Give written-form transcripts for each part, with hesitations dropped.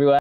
Everyone.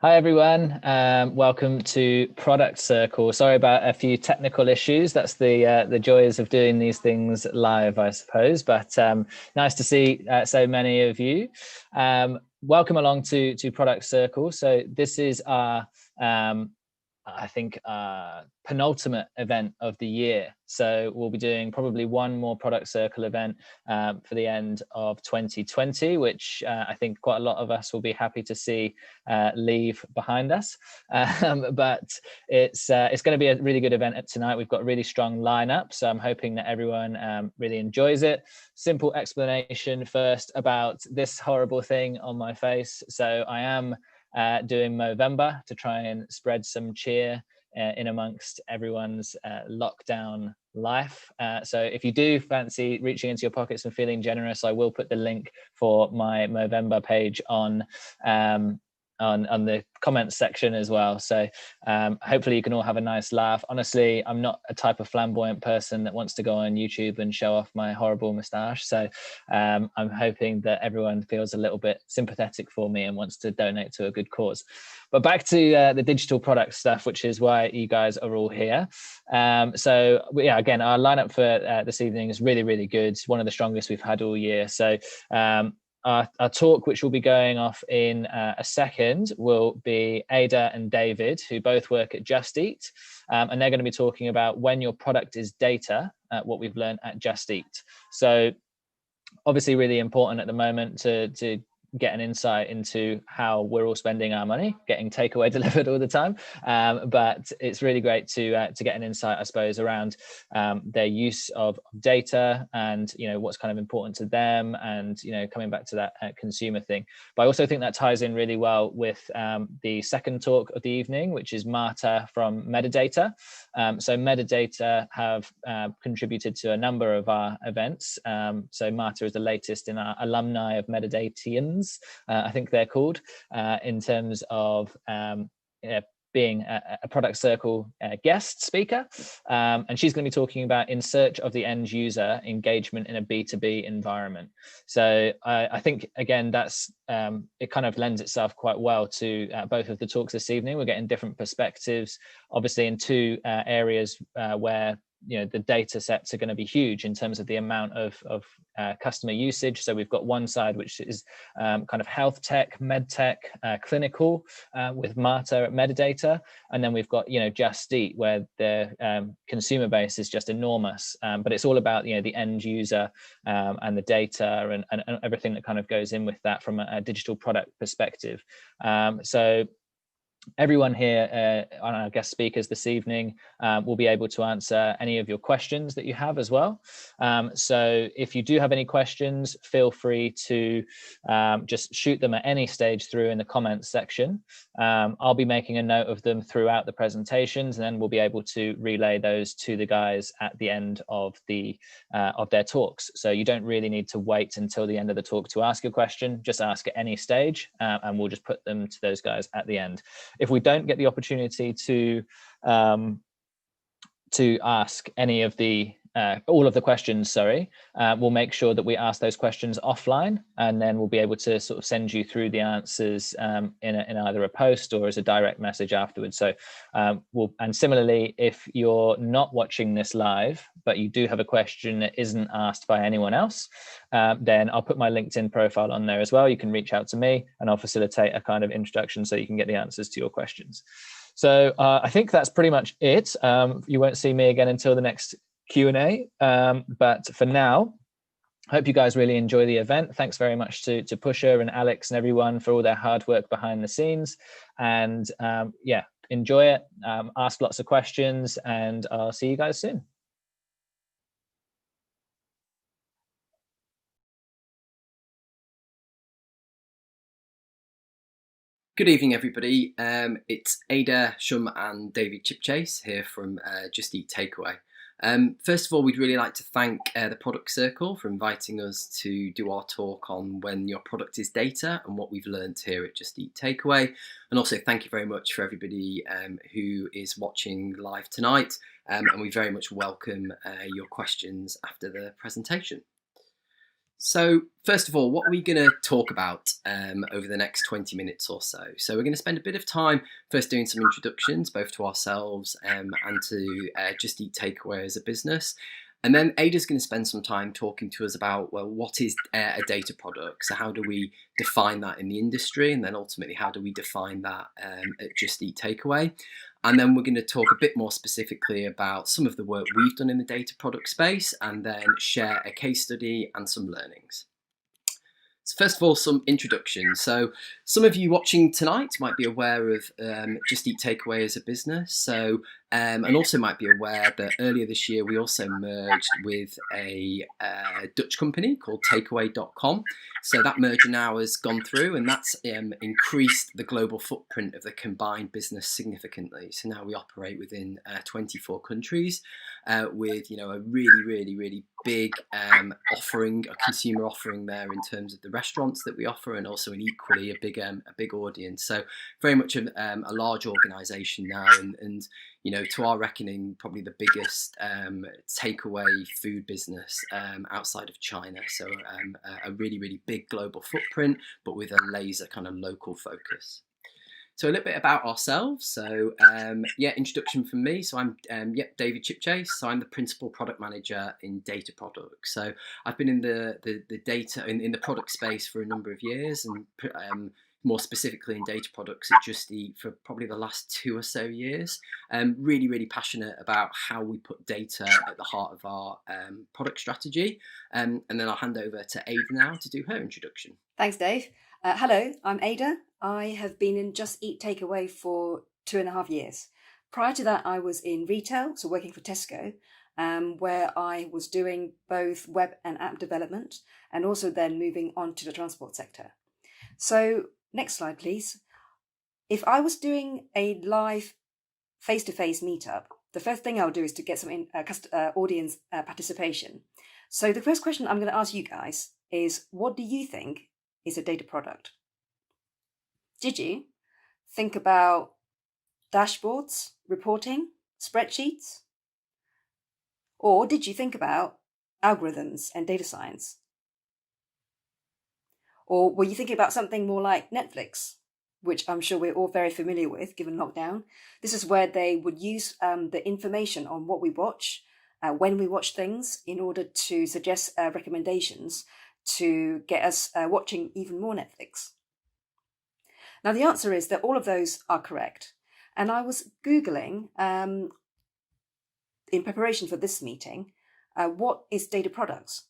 Hi everyone, welcome to Product Circle. Sorry about a few technical issues. That's the joys of doing these things live, I suppose. But nice to see so many of you. Welcome along to Product Circle. So this is our I think penultimate event of the year. So we'll be doing probably one more Product Circle event for the end of 2020, which I think quite a lot of us will be happy to see leave behind us. But it's going to be a really good event tonight. We've got a really strong lineup, so I'm hoping that everyone really enjoys it. Simple explanation first about this horrible thing on my face. So I am doing Movember to try and spread some cheer in amongst everyone's lockdown life. So if you do fancy reaching into your pockets and feeling generous, I will put the link for my Movember page on the comments section as well. So hopefully you can all have a nice laugh. Honestly, I'm not a type of flamboyant person that wants to go on YouTube and show off my horrible moustache. So I'm hoping that everyone feels a little bit sympathetic for me and wants to donate to a good cause. But back to the digital product stuff, which is why you guys are all here. So yeah, again, our lineup for this evening is really, really good. It's one of the strongest we've had all year. So our talk, which will be going off in a second, will be Ada and David, who both work at Just Eat. And they're going to be talking about when your product is data, what we've learned at Just Eat. So obviously really important at the moment to get an insight into how we're all spending our money, getting takeaway delivered all the time. But it's really great to get an insight, I suppose, around their use of data and, you know, what's kind of important to them and, you know, coming back to that consumer thing. But I also think that ties in really well with the second talk of the evening, which is Marta from Medidata. So Medidata have contributed to a number of our events. So Marta is the latest in our alumni of Medidatians, I think they're called, in terms of being a Product Circle guest speaker. And she's going to be talking about in search of the end user engagement in a B2B environment. So I think, again, that's it kind of lends itself quite well to both of the talks this evening. We're getting different perspectives, obviously in two areas where the data sets are going to be huge in terms of the amount of customer usage. So we've got one side which is kind of health tech, med tech, clinical with Marta at Medidata, and then we've got Just Eat, where the consumer base is just enormous, but it's all about the end user and the data and everything that kind of goes in with that from a digital product perspective. So everyone here on our guest speakers this evening will be able to answer any of your questions that you have as well. So if you do have any questions, feel free to just shoot them at any stage through in the comments section. I'll be making a note of them throughout the presentations, and then we'll be able to relay those to the guys at the end of their talks. So you don't really need to wait until the end of the talk to ask your question. Just ask at any stage, and we'll just put them to those guys at the end. If we don't get the opportunity to ask any of the all of the questions, we'll make sure that we ask those questions offline, and then we'll be able to sort of send you through the answers in either a post or as a direct message afterwards. So and similarly, if you're not watching this live, but you do have a question that isn't asked by anyone else, then I'll put my LinkedIn profile on there as well. You can reach out to me and I'll facilitate a kind of introduction so you can get the answers to your questions. So I think that's pretty much it. You won't see me again until the next Q&A, but for now, I hope you guys really enjoy the event. Thanks very much to Pusher and Alex and everyone for all their hard work behind the scenes. And yeah, enjoy it, ask lots of questions, and I'll see you guys soon. Good evening, everybody. It's Ada, Shum and David Chipchase here from Just Eat Takeaway. First of all, we'd really like to thank the Product Circle for inviting us to do our talk on when your product is data and what we've learned here at Just Eat Takeaway. And also thank you very much for everybody who is watching live tonight. And we very much welcome your questions after the presentation. So first of all, what are we going to talk about over the next 20 minutes or so? So we're going to spend a bit of time first doing some introductions, both to ourselves and to Just Eat Takeaway as a business. And then Ada's going to spend some time talking to us about, well, what is a data product? So how do we define that in the industry? And then ultimately, how do we define that at Just Eat Takeaway? And then we're going to talk a bit more specifically about some of the work we've done in the data product space, and then share a case study and some learnings. So first of all, some introductions. So some of you watching tonight might be aware of Just Eat Takeaway as a business. So and also might be aware that earlier this year we also merged with a Dutch company called Takeaway.com. So that merger now has gone through, and that's increased the global footprint of the combined business significantly. So now we operate within 24 countries with a really big offering, a consumer offering there in terms of the restaurants that we offer, and also an equally a big audience. So very much a large organisation now, and to our reckoning, probably the biggest takeaway food business outside of China. So a really big global footprint, but with a laser kind of local focus. So a little bit about ourselves. So introduction from me. So I'm David Chipchase. So I'm the principal product manager in data products. So I've been in the data in the product space for a number of years, and more specifically in data products at Just Eat for probably the last 2 or so years. Really passionate about how we put data at the heart of our product strategy. And then I'll hand over to Ada now to do her introduction. Thanks, Dave. Hello, I'm Ada. I have been in Just Eat Takeaway for 2.5 years. Prior to that, I was in retail, so working for Tesco, where I was doing both web and app development, and also then moving on to the transport sector. So next slide, please. If I was doing a live face-to-face meetup, the first thing I'll do is to get some audience participation. So the first question I'm going to ask you guys is, what do you think is a data product? Did you think about dashboards, reporting, spreadsheets? Or did you think about algorithms and data science? Or were you thinking about something more like Netflix, which I'm sure we're all very familiar with given lockdown? This is where they would use the information on what we watch, when we watch things, in order to suggest recommendations to get us watching even more Netflix. Now, the answer is that all of those are correct. And I was Googling, in preparation for this meeting, what is data products?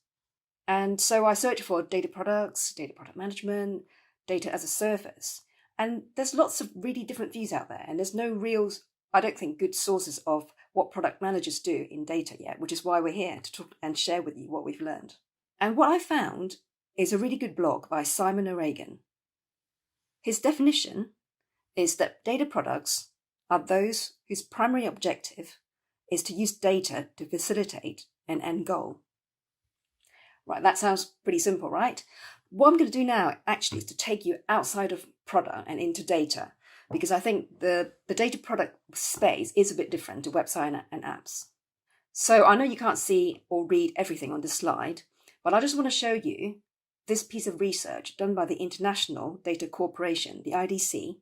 And so I searched for data products, data product management, data as a service. And there's lots of really different views out there. And there's no real, I don't think, good sources of what product managers do in data yet, which is why we're here to talk and share with you what we've learned. And what I found is a really good blog by Simon O'Regan. His definition is that data products are those whose primary objective is to use data to facilitate an end goal. Right, that sounds pretty simple, right? What I'm going to do now actually is to take you outside of product and into data, because I think the data product space is a bit different to website and apps. So I know you can't see or read everything on this slide, but I just want to show you this piece of research done by the International Data Corporation, the IDC,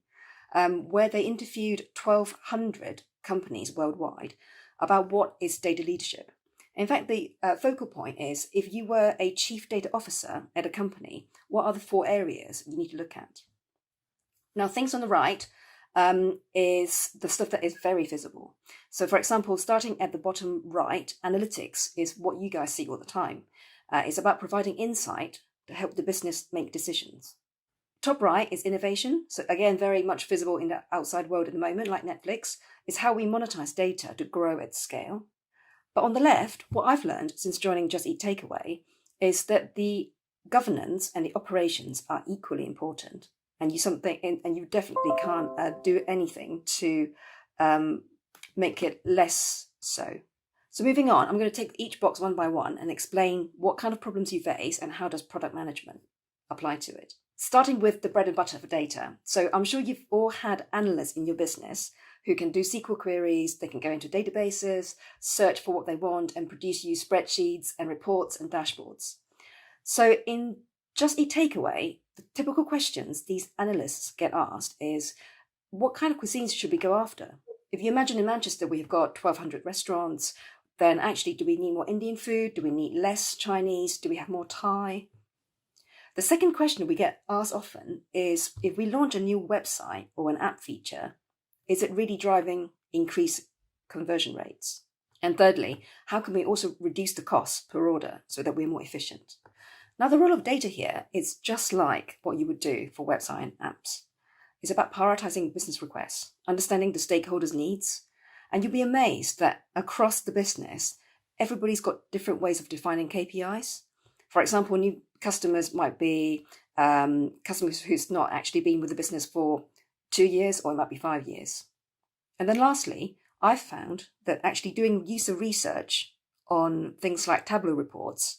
where they interviewed 1,200 companies worldwide about what is data leadership. In fact, the focal point is, if you were a chief data officer at a company, what are the 4 areas you need to look at? Now, things on the right is the stuff that is very visible. So, for example, starting at the bottom right, analytics is what you guys see all the time. It's about providing insight to help the business make decisions. Top right is innovation. So again, very much visible in the outside world at the moment, like Netflix, is how we monetize data to grow at scale. But on the left, what I've learned since joining Just Eat Takeaway is that the governance and the operations are equally important. And you definitely can't do anything to make it less so. So moving on, I'm going to take each box one by one and explain what kind of problems you face and how does product management apply to it. Starting with the bread and butter for data. So I'm sure you've all had analysts in your business who can do SQL queries, they can go into databases, search for what they want, and produce you spreadsheets and reports and dashboards. So in Just Eat Takeaway, the typical questions these analysts get asked is, what kind of cuisines should we go after? If you imagine in Manchester, we've got 1,200 restaurants, then actually, do we need more Indian food? Do we need less Chinese? Do we have more Thai? The second question we get asked often is, if we launch a new website or an app feature, is it really driving increased conversion rates? And thirdly, how can we also reduce the cost per order so that we're more efficient? Now, the role of data here is just like what you would do for website and apps. It's about prioritizing business requests, understanding the stakeholders' needs, and you'll be amazed that across the business, everybody's got different ways of defining KPIs. For example, new customers might be customers who's not actually been with the business for 2 years, or it might be 5 years. And then lastly, I've found that actually doing user research on things like Tableau reports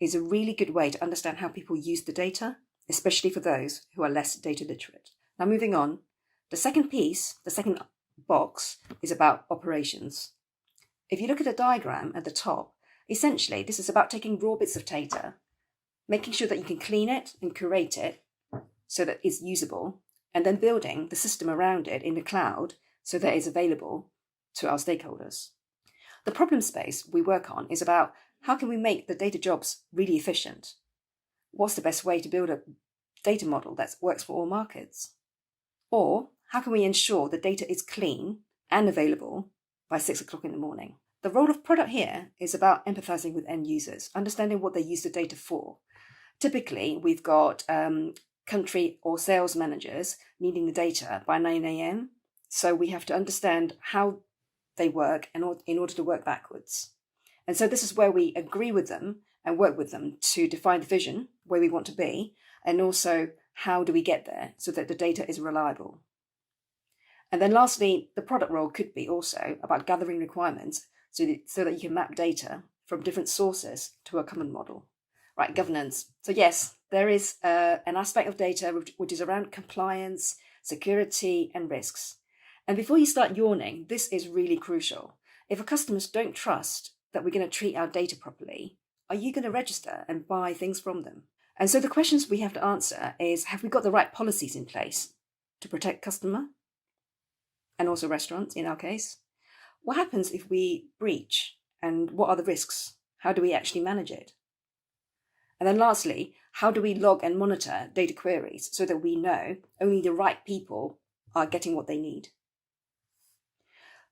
is a really good way to understand how people use the data, especially for those who are less data literate. Now, moving on, the second box is about operations. If you look at a diagram at the top, essentially this is about taking raw bits of data, making sure that you can clean it and curate it so that it's usable, and then building the system around it in the cloud so that it's available to our stakeholders. The problem space we work on is about how can we make the data jobs really efficient? What's the best way to build a data model that works for all markets? Or how can we ensure the data is clean and available by 6 o'clock in the morning? The role of product here is about empathizing with end users, understanding what they use the data for. Typically, we've got country or sales managers needing the data by 9 a.m. So we have to understand how they work in order to work backwards. And so this is where we agree with them and work with them to define the vision, where we want to be, and also how do we get there so that the data is reliable. And then lastly, the product role could be also about gathering requirements so that you can map data from different sources to a common model. Right, governance. So yes, there is an aspect of data which is around compliance, security, and risks. And before you start yawning, this is really crucial. If our customers don't trust that we're going to treat our data properly, are you going to register and buy things from them? And so the questions we have to answer is, have we got the right policies in place to protect customer and also restaurants in our case? What happens if we breach, and what are the risks? How do we actually manage it? And then lastly, how do we log and monitor data queries so that we know only the right people are getting what they need?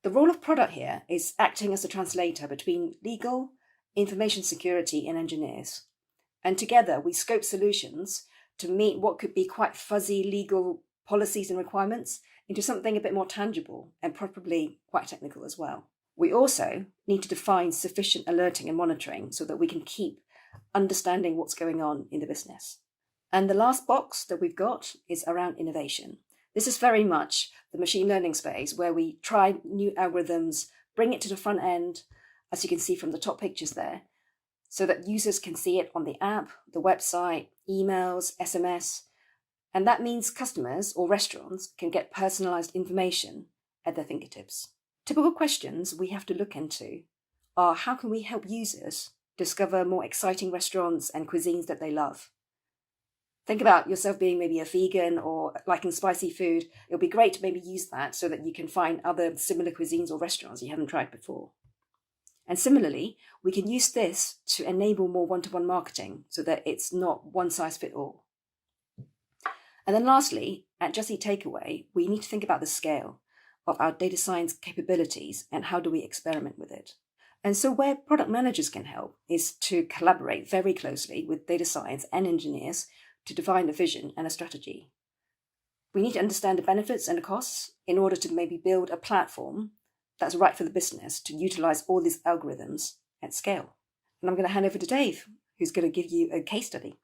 The role of product here is acting as a translator between legal, information security, and engineers. And together we scope solutions to meet what could be quite fuzzy legal policies and requirements into something a bit more tangible and probably quite technical as well. We also need to define sufficient alerting and monitoring so that we can keep understanding what's going on in the business. And the last box that we've got is around innovation. This is very much the machine learning space where we try new algorithms, bring it to the front end, as you can see from the top pictures there, so that users can see it on the app, the website, emails, SMS. And that means customers or restaurants can get personalized information at their fingertips. Typical questions we have to look into are, how can we help users discover more exciting restaurants and cuisines that they love? Think about yourself being maybe a vegan or liking spicy food. It'll be great to maybe use that so that you can find other similar cuisines or restaurants you haven't tried before. And similarly, we can use this to enable more one-to-one marketing so that it's not one size fits all. And then lastly, at Just Eat Takeaway, we need to think about the scale of our data science capabilities and how do we experiment with it. And so where product managers can help is to collaborate very closely with data science and engineers to define a vision and a strategy. We need to understand the benefits and the costs in order to maybe build a platform that's right for the business to utilize all these algorithms at scale. And I'm going to hand over to Dave, who's going to give you a case study.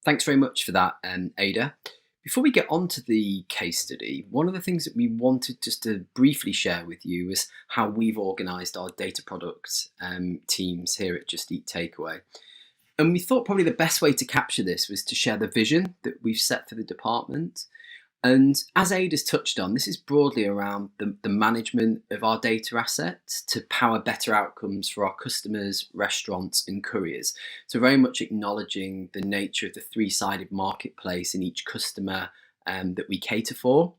Thanks very much for that, Ada. Before we get on to the case study, one of the things that we wanted just to briefly share with you is how we've organised our data products teams here at Just Eat Takeaway. And we thought probably the best way to capture this was to share the vision that we've set for the department. And as Ada's touched on, this is broadly around the management of our data assets to power better outcomes for our customers, restaurants and couriers. So very much acknowledging the nature of the three-sided marketplace in each customer that we cater for.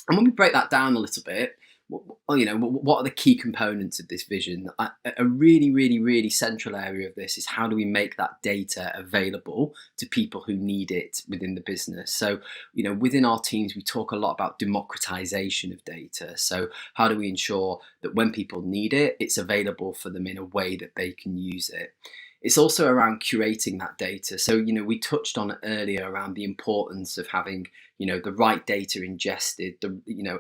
And when we break that down a little bit, what are the key components of this vision? A really central area of this is how do we make that data available to people who need it within the business? So, within our teams, we talk a lot about democratization of data. So how do we ensure that when people need it, it's available for them in a way that they can use it? It's also around curating that data. So, we touched on it earlier around the importance of having, the right data ingested,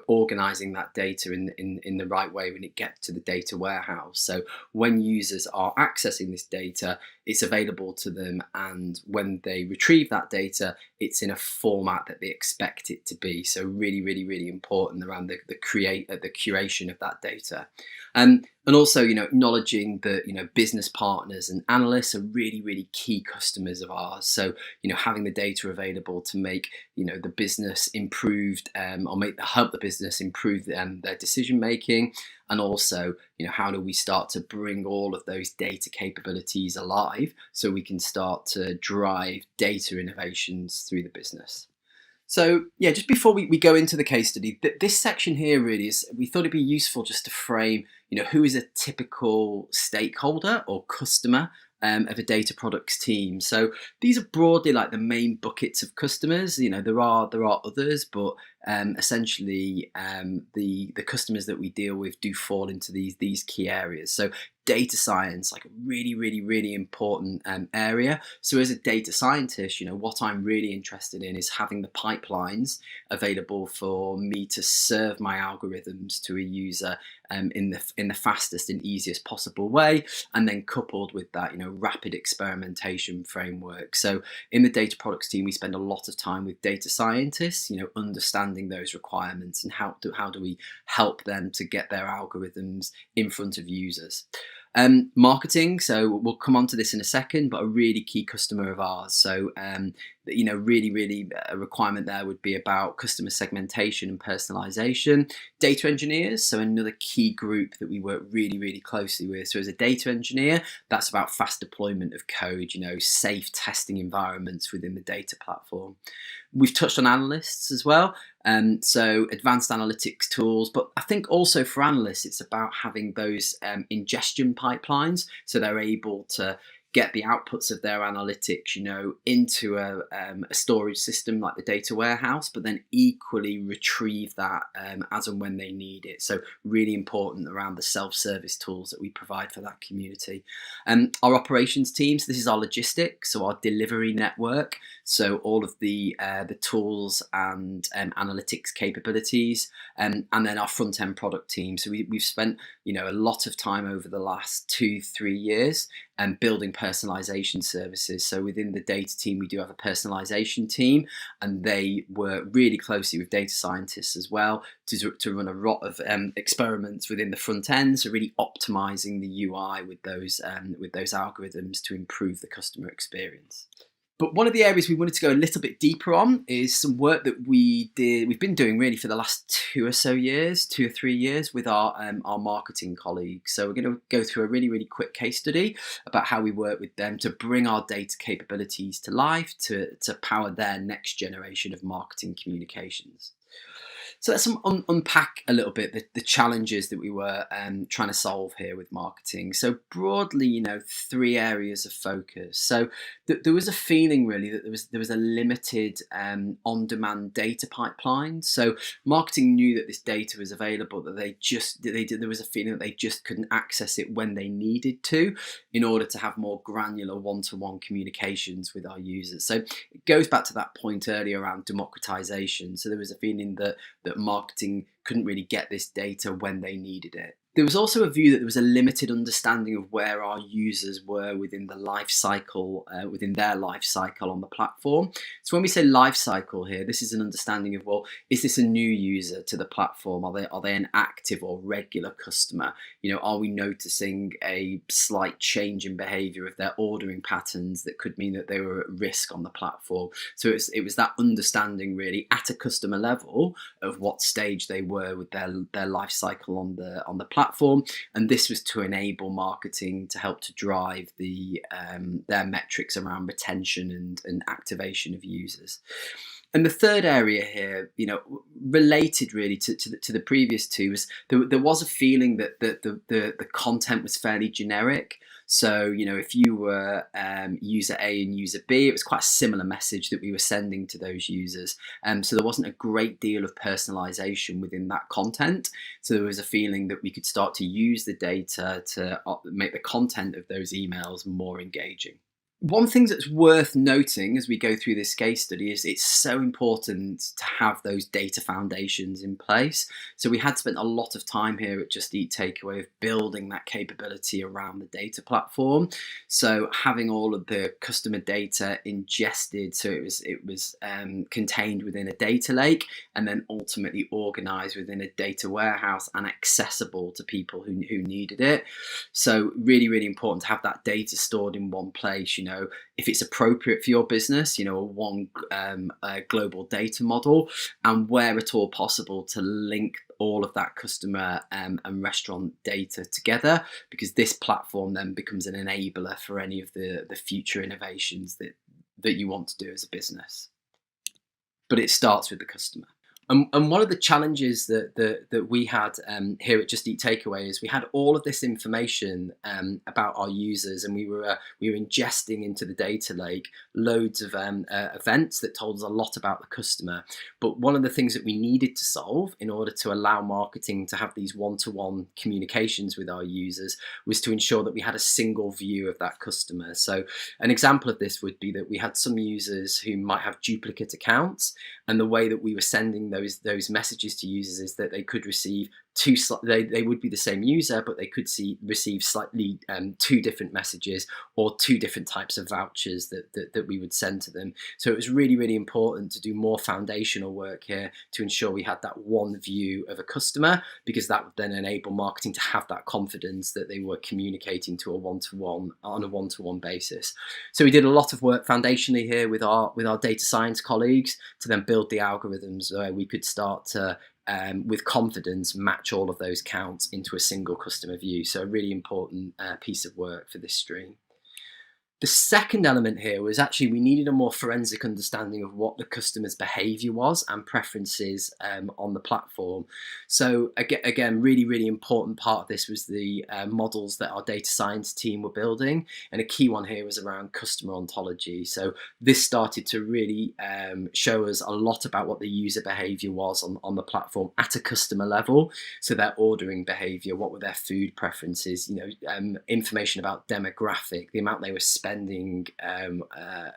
organizing that data in the right way when it gets to the data warehouse. So when users are accessing this data, it's available to them. And when they retrieve that data, it's in a format that they expect it to be. So really important around the curation of that data. And also, acknowledging that, business partners and analysts are really key customers of ours. So, having the data available to make, the business improved or help the business improve their decision making. And also, how do we start to bring all of those data capabilities alive so we can start to drive data innovations through the business? So yeah, just before we go into the case study, this section here really is, we thought it'd be useful just to frame, who is a typical stakeholder or customer of a data products team. So these are broadly like the main buckets of customers. There are others, but essentially the customers that we deal with do fall into these key areas. So data science, like a really important area. So as a data scientist, what I'm really interested in is having the pipelines available for me to serve my algorithms to a user in the fastest and easiest possible way, and then coupled with that, rapid experimentation framework. So in the data products team, we spend a lot of time with data scientists, understanding those requirements and how do we help them to get their algorithms in front of users. Marketing, so we'll come on to this in a second, but a really key customer of ours. So, really a requirement there would be about customer segmentation and personalization. Data engineers, so another key group that we work really closely with. So as a data engineer, that's about fast deployment of code, safe testing environments within the data platform. We've touched on analysts as well. So advanced analytics tools, but I think also for analysts, it's about having those ingestion pipelines, so they're able to get the outputs of their analytics, into a storage system like the data warehouse, but then equally retrieve that as and when they need it. So really important around the self-service tools that we provide for that community. Our operations teams, this is our logistics, so our delivery network. So all of the tools and analytics capabilities, and then our front-end product team. So we've spent a lot of time over the last 2-3 years building personalization services. So within the data team, we do have a personalization team, and they work really closely with data scientists as well to run a lot of experiments within the front end. So really optimizing the UI with those algorithms to improve the customer experience. But one of the areas we wanted to go a little bit deeper on is some work that we've been doing really for the last 2 or 3 years with our marketing colleagues. So we're going to go through a really quick case study about how we work with them to bring our data capabilities to life to power their next generation of marketing communications. So let's unpack a little bit the challenges that we were trying to solve here with marketing. So broadly, 3 areas of focus. So there was a feeling really that there was a limited on-demand data pipeline. So marketing knew that this data was available, that there was a feeling that they just couldn't access it when they needed to, in order to have more granular one-to-one communications with our users. So it goes back to that point earlier around democratization. So there was a feeling that marketing couldn't really get this data when they needed it. There was also a view that there was a limited understanding of where our users were within the life cycle, within their life cycle on the platform. So when we say life cycle here, this is an understanding of, well, is this a new user to the platform? Are they an active or regular customer? Are we noticing a slight change in behavior of their ordering patterns that could mean that they were at risk on the platform? So it was that understanding really at a customer level of what stage they were with their life cycle on the platform, and this was to enable marketing to help to drive their metrics around retention and activation of users. And the third area here, related really to the previous two, was there was a feeling that the content was fairly generic. So, if you were user A and user B, it was quite a similar message that we were sending to those users. So there wasn't a great deal of personalization within that content. So there was a feeling that we could start to use the data to make the content of those emails more engaging. One thing that's worth noting as we go through this case study is it's so important to have those data foundations in place. So we had spent a lot of time here at Just Eat Takeaway of building that capability around the data platform. So having all of the customer data ingested, so it was contained within a data lake, and then ultimately organized within a data warehouse and accessible to people who needed it. So really important to have that data stored in one place. If it's appropriate for your business, one global data model, and where at all possible to link all of that customer and restaurant data together, because this platform then becomes an enabler for any of the future innovations that you want to do as a business. But it starts with the customer. And one of the challenges that we had here at Just Eat Takeaway is we had all of this information about our users, and we were ingesting into the data lake loads of events that told us a lot about the customer. But one of the things that we needed to solve in order to allow marketing to have these one-to-one communications with our users was to ensure that we had a single view of that customer. So an example of this would be that we had some users who might have duplicate accounts, and the way that we were sending those messages to users is that they could receive they would be the same user, but they could receive slightly two different messages or two different types of vouchers that we would send to them. So it was really, really important to do more foundational work here to ensure we had that one view of a customer, because that would then enable marketing to have that confidence that they were communicating to a one-to-one on a one-to-one basis. So we did a lot of work foundationally here with our data science colleagues to then build the algorithms where we could start to with confidence match all of those counts into a single customer view. So a really important piece of work for this stream. The second element here was actually we needed a more forensic understanding of what the customer's behaviour was and preferences on the platform. So again, really, really important part of this was the models that our data science team were building. And a key one here was around customer ontology. So this started to really show us a lot about what the user behaviour was on the platform at a customer level. So their ordering behaviour, what were their food preferences, information about demographic, the amount they were spending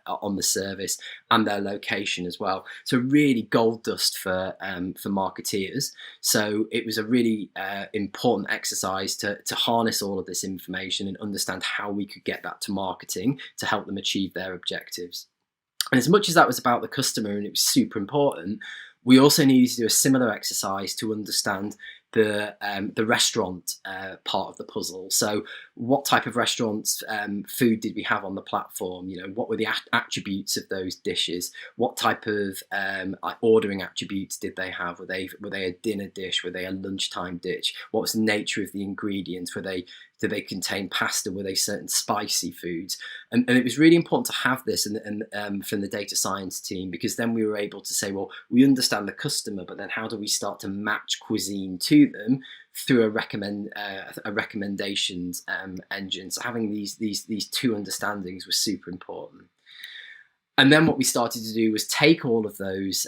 on the service, and their location as well. So really gold dust for marketeers. So it was a really important exercise to harness all of this information and understand how we could get that to marketing to help them achieve their objectives. And as much as that was about the customer and it was super important, we also needed to do a similar exercise to understand the restaurant part of the puzzle. So what type of restaurants food did we have on the platform? What were the attributes of those dishes? What type of ordering attributes did they have? Were they a dinner dish? Were they a lunchtime dish? What was the nature of the ingredients? Did they contain pasta? Were they certain spicy foods? And it was really important to have this and from the data science team, because then we were able to say, well, we understand the customer, but then how do we start to match cuisine to them through a recommendations engine? So having these two understandings was super important. And then what we started to do was take all of those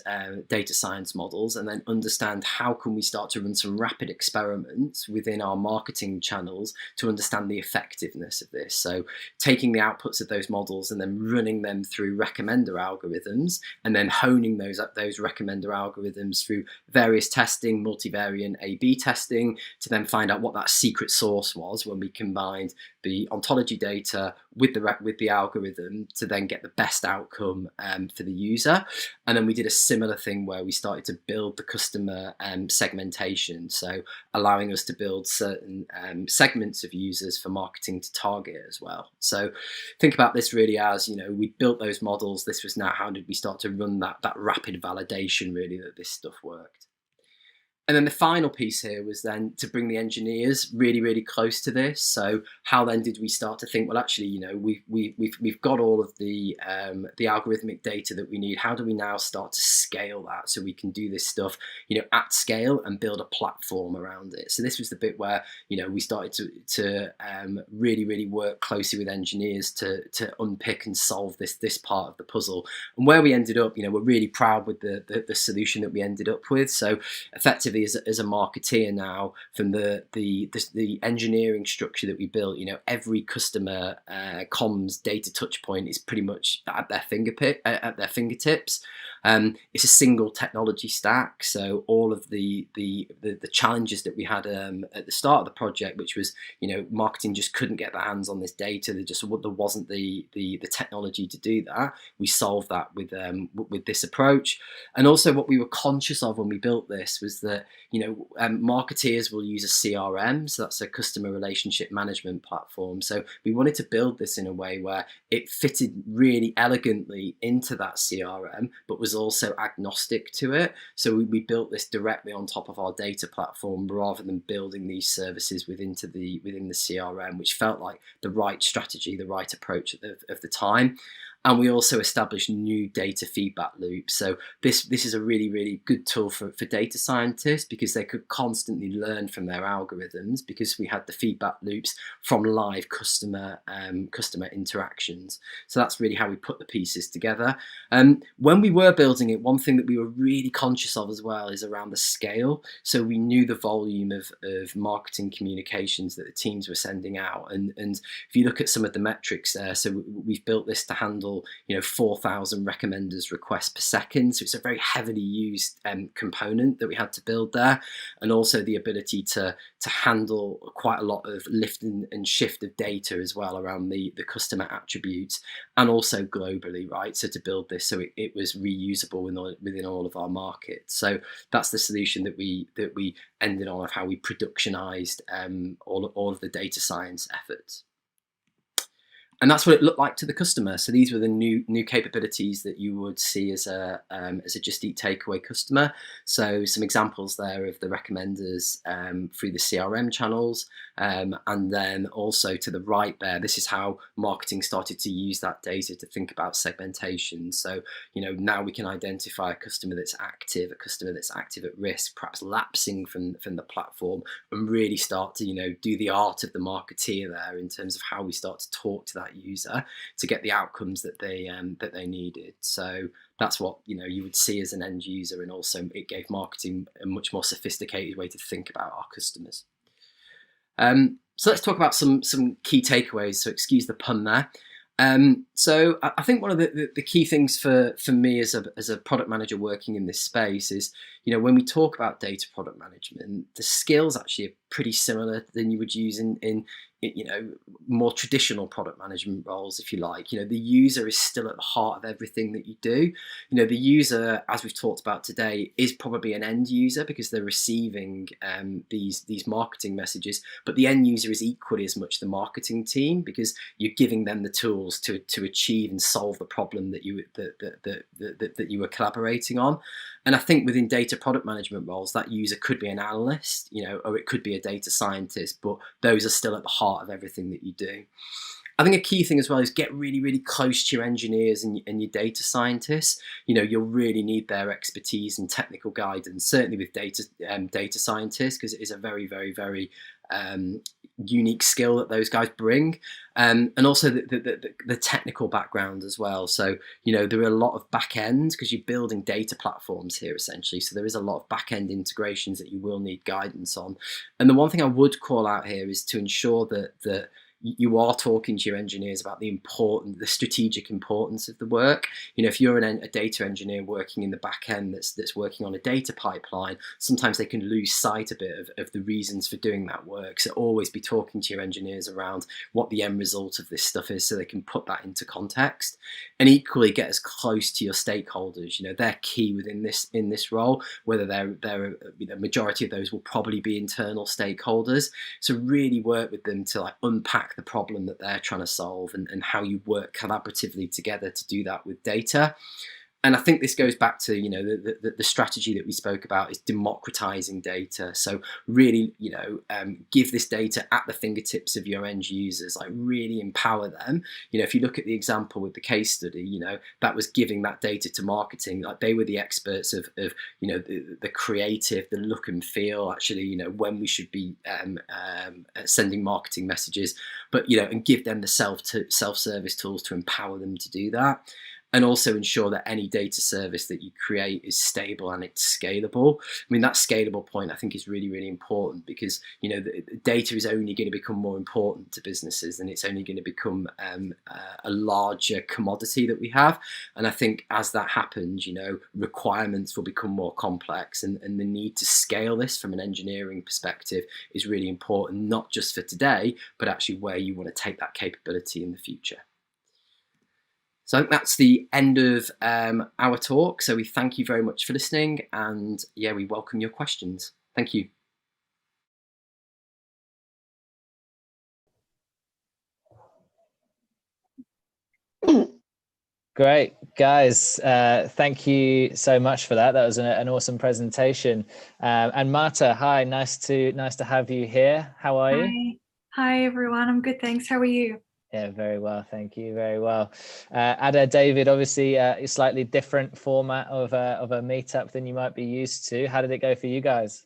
data science models and then understand how can we start to run some rapid experiments within our marketing channels to understand the effectiveness of this. So taking the outputs of those models and then running them through recommender algorithms, and then honing those recommender algorithms through various testing, multivariate A/B testing, to then find out what that secret sauce was when we combined the ontology data with the algorithm to then get the best outcome for the user. And then we did a similar thing where we started to build the customer segmentation, so allowing us to build certain segments of users for marketing to target as well. So think about this really as, we built those models. This was now how did we start to run that rapid validation really that this stuff worked. And then the final piece here was then to bring the engineers really, really close to this. So how then did we start to think, well, actually, we've got all of the algorithmic data that we need. How do we now start to scale that so we can do this stuff, at scale and build a platform around it? So this was the bit where, we started to really, really work closely with engineers to unpick and solve this part of the puzzle. And where we ended up, we're really proud with the solution that we ended up with. So effectively, as a marketeer now, from the engineering structure that we built, every customer comms data touch point is pretty much at their fingertips. It's a single technology stack, so all of the challenges that we had at the start of the project, which was marketing just couldn't get their hands on this data, there wasn't the technology to do that. We solved that with this approach. And also what we were conscious of when we built this was that marketeers will use a CRM, so that's a customer relationship management platform. So we wanted to build this in a way where it fitted really elegantly into that CRM, but was also agnostic to it. So we built this directly on top of our data platform rather than building these services within the CRM, which felt like the right strategy, the right approach of the time. And we also established new data feedback loops. So this is a really, really good tool for data scientists, because they could constantly learn from their algorithms, because we had the feedback loops from live customer interactions. So that's really how we put the pieces together. When we were building it, one thing that we were really conscious of as well is around the scale. So we knew the volume of marketing communications that the teams were sending out. And if you look at some of the metrics there, so we've built this to handle handle 4,000 recommenders requests per second. So it's a very heavily used component that we had to build there, and also the ability to handle quite a lot of lift and shift of data as well around the customer attributes, and also globally, right? So to build this so it was reusable within all of our markets. So that's the solution that we ended on, of how we productionized all of the data science efforts. And that's what it looked like to the customer. So these were the new capabilities that you would see as a Just Eat Takeaway customer. So some examples there of the recommenders through the CRM channels, and then also to the right there, this is how marketing started to use that data to think about segmentation. So now we can identify a customer that's active, a customer that's active at risk, perhaps lapsing from the platform, and really start to do the art of the marketeer there in terms of how we start to talk to that user to get the outcomes that they needed. So that's what you would see as an end user, and also it gave marketing a much more sophisticated way to think about our customers. So let's talk about some key takeaways. So excuse the pun there. So I think one of the key things for me as a product manager working in this space is, when we talk about data product management, the skills actually are pretty similar than you would use in more traditional product management roles, if you like. The user is still at the heart of everything that you do. The user, as we've talked about today, is probably an end user because they're receiving these marketing messages, but the end user is equally as much the marketing team, because you're giving them the tools to achieve and solve the problem that you were collaborating on. And I think within data product management roles, that user could be an analyst, or it could be a data scientist, but those are still at the heart of everything that you do. I think a key thing as well is get really, really close to your engineers and your data scientists. You'll really need their expertise and technical guidance, certainly with data scientists, because it is a very, very, very unique skill that those guys bring, and also the technical background as well. So there are a lot of back ends, because you're building data platforms here essentially, so there is a lot of back end integrations that you will need guidance on. And the one thing I would call out here is to ensure that you are talking to your engineers about the strategic importance of the work. If you're a data engineer working in the back end that's working on a data pipeline, sometimes they can lose sight a bit of the reasons for doing that work. So always be talking to your engineers around what the end result of this stuff is, so they can put that into context. And equally, get as close to your stakeholders. They're key within this role, whether they're the majority of those will probably be internal stakeholders. So really work with them to unpack the problem that they're trying to solve, and how you work collaboratively together to do that with data. And I think this goes back to the strategy that we spoke about, is democratizing data. So really give this data at the fingertips of your end users, really empower them. If you look at the example with the case study, that was giving that data to marketing. They were the experts of the creative, the look and feel, actually, when we should be sending marketing messages, but and give them the self-service tools to empower them to do that. And also ensure that any data service that you create is stable and it's scalable. I mean, that scalable point I think is really, really important, because the data is only going to become more important to businesses, and it's only going to become a larger commodity that we have. And I think as that happens, requirements will become more complex, and the need to scale this from an engineering perspective is really important, not just for today, but actually where you want to take that capability in the future. So I think that's the end of our talk. So we thank you very much for listening, and we welcome your questions. Thank you. Great, guys. Thank you so much for that. That was an awesome presentation. And Marta, hi, nice to have you here. How are you? Hi, everyone. I'm good, thanks. How are you? Yeah, very well, thank you. Very well. Ada, David, obviously a slightly different format of a meetup than you might be used to. How did it go for you guys?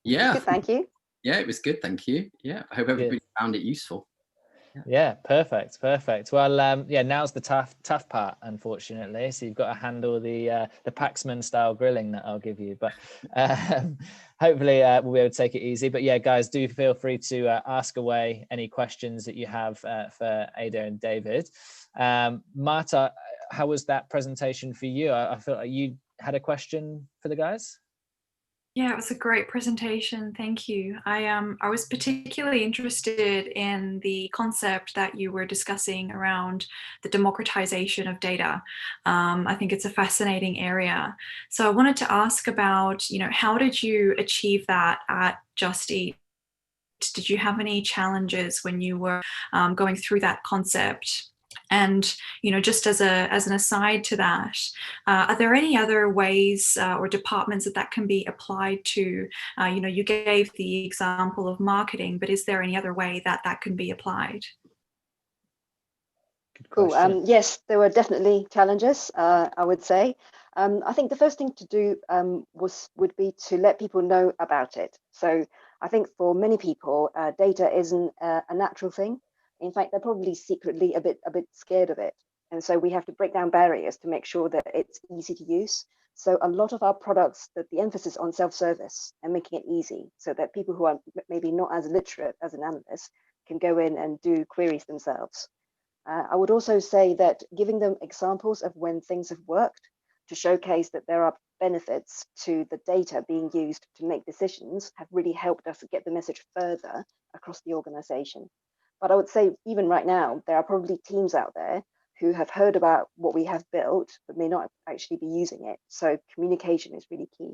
Yeah, Good, thank you. Yeah, it was good, thank you. Yeah, I hope everybody found it useful. Yeah, perfect. Well, yeah, now's the tough part, unfortunately. So you've got to handle the Paxman style grilling that I'll give you, but hopefully we'll be able to take it easy. But yeah, guys, do feel free to ask away any questions that you have for Ada and David. Marta, how was that presentation for you? I feel like you had a question for the guys. Yeah, it was a great presentation. Thank you. I was particularly interested in the concept that you were discussing around the democratization of data. I think it's a fascinating area. So I wanted to ask about, how did you achieve that at Just Eat? Did you have any challenges when you were going through that concept? And just as an aside to that, are there any other ways or departments that can be applied to? You gave the example of marketing, but is there any other way that can be applied? Cool. Yes, there were definitely challenges, I would say. I think the first thing to do would be to let people know about it. So I think for many people, data isn't a natural thing. In fact, they're probably secretly a bit scared of it. And so we have to break down barriers to make sure that it's easy to use. So a lot of our products, that the emphasis on self-service and making it easy so that people who are maybe not as literate as an analyst can go in and do queries themselves. I would also say that giving them examples of when things have worked to showcase that there are benefits to the data being used to make decisions have really helped us get the message further across the organization. But I would say even right now, there are probably teams out there who have heard about what we have built, but may not actually be using it. So communication is really key.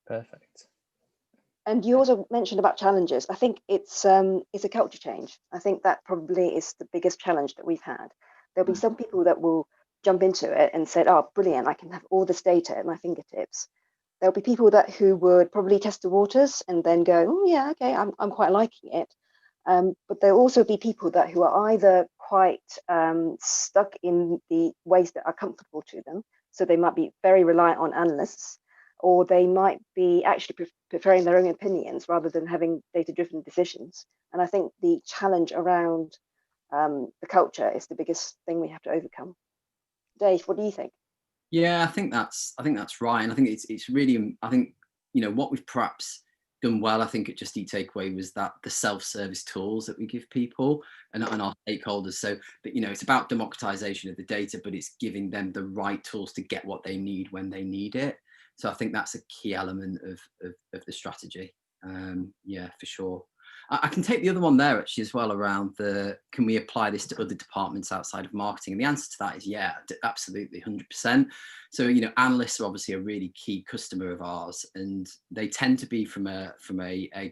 Perfect. And you also mentioned about challenges. I think it's a culture change. I think that probably is the biggest challenge that we've had. There'll be some people that will jump into it and say, "Oh, brilliant! I can have all this data at my fingertips." There'll be people who would probably test the waters and then go, "Oh, yeah, okay, I'm quite liking it." But there'll also be people who are either quite stuck in the ways that are comfortable to them, so they might be very reliant on analysts, or they might be actually preferring their own opinions rather than having data-driven decisions. And I think the challenge around the culture is the biggest thing we have to overcome. Dave, what do you think? Yeah, I think that's right, and I think it's really, I think what we've perhaps done well, I think at Just Eat Takeaway, was that the self-service tools that we give people and our stakeholders. So that it's about democratization of the data, but it's giving them the right tools to get what they need when they need it. So I think that's a key element of the strategy. Yeah, for sure. I can take the other one there actually as well, around can we apply this to other departments outside of marketing? And the answer to that is yeah, absolutely, 100%. So analysts are obviously a really key customer of ours, and they tend to be from a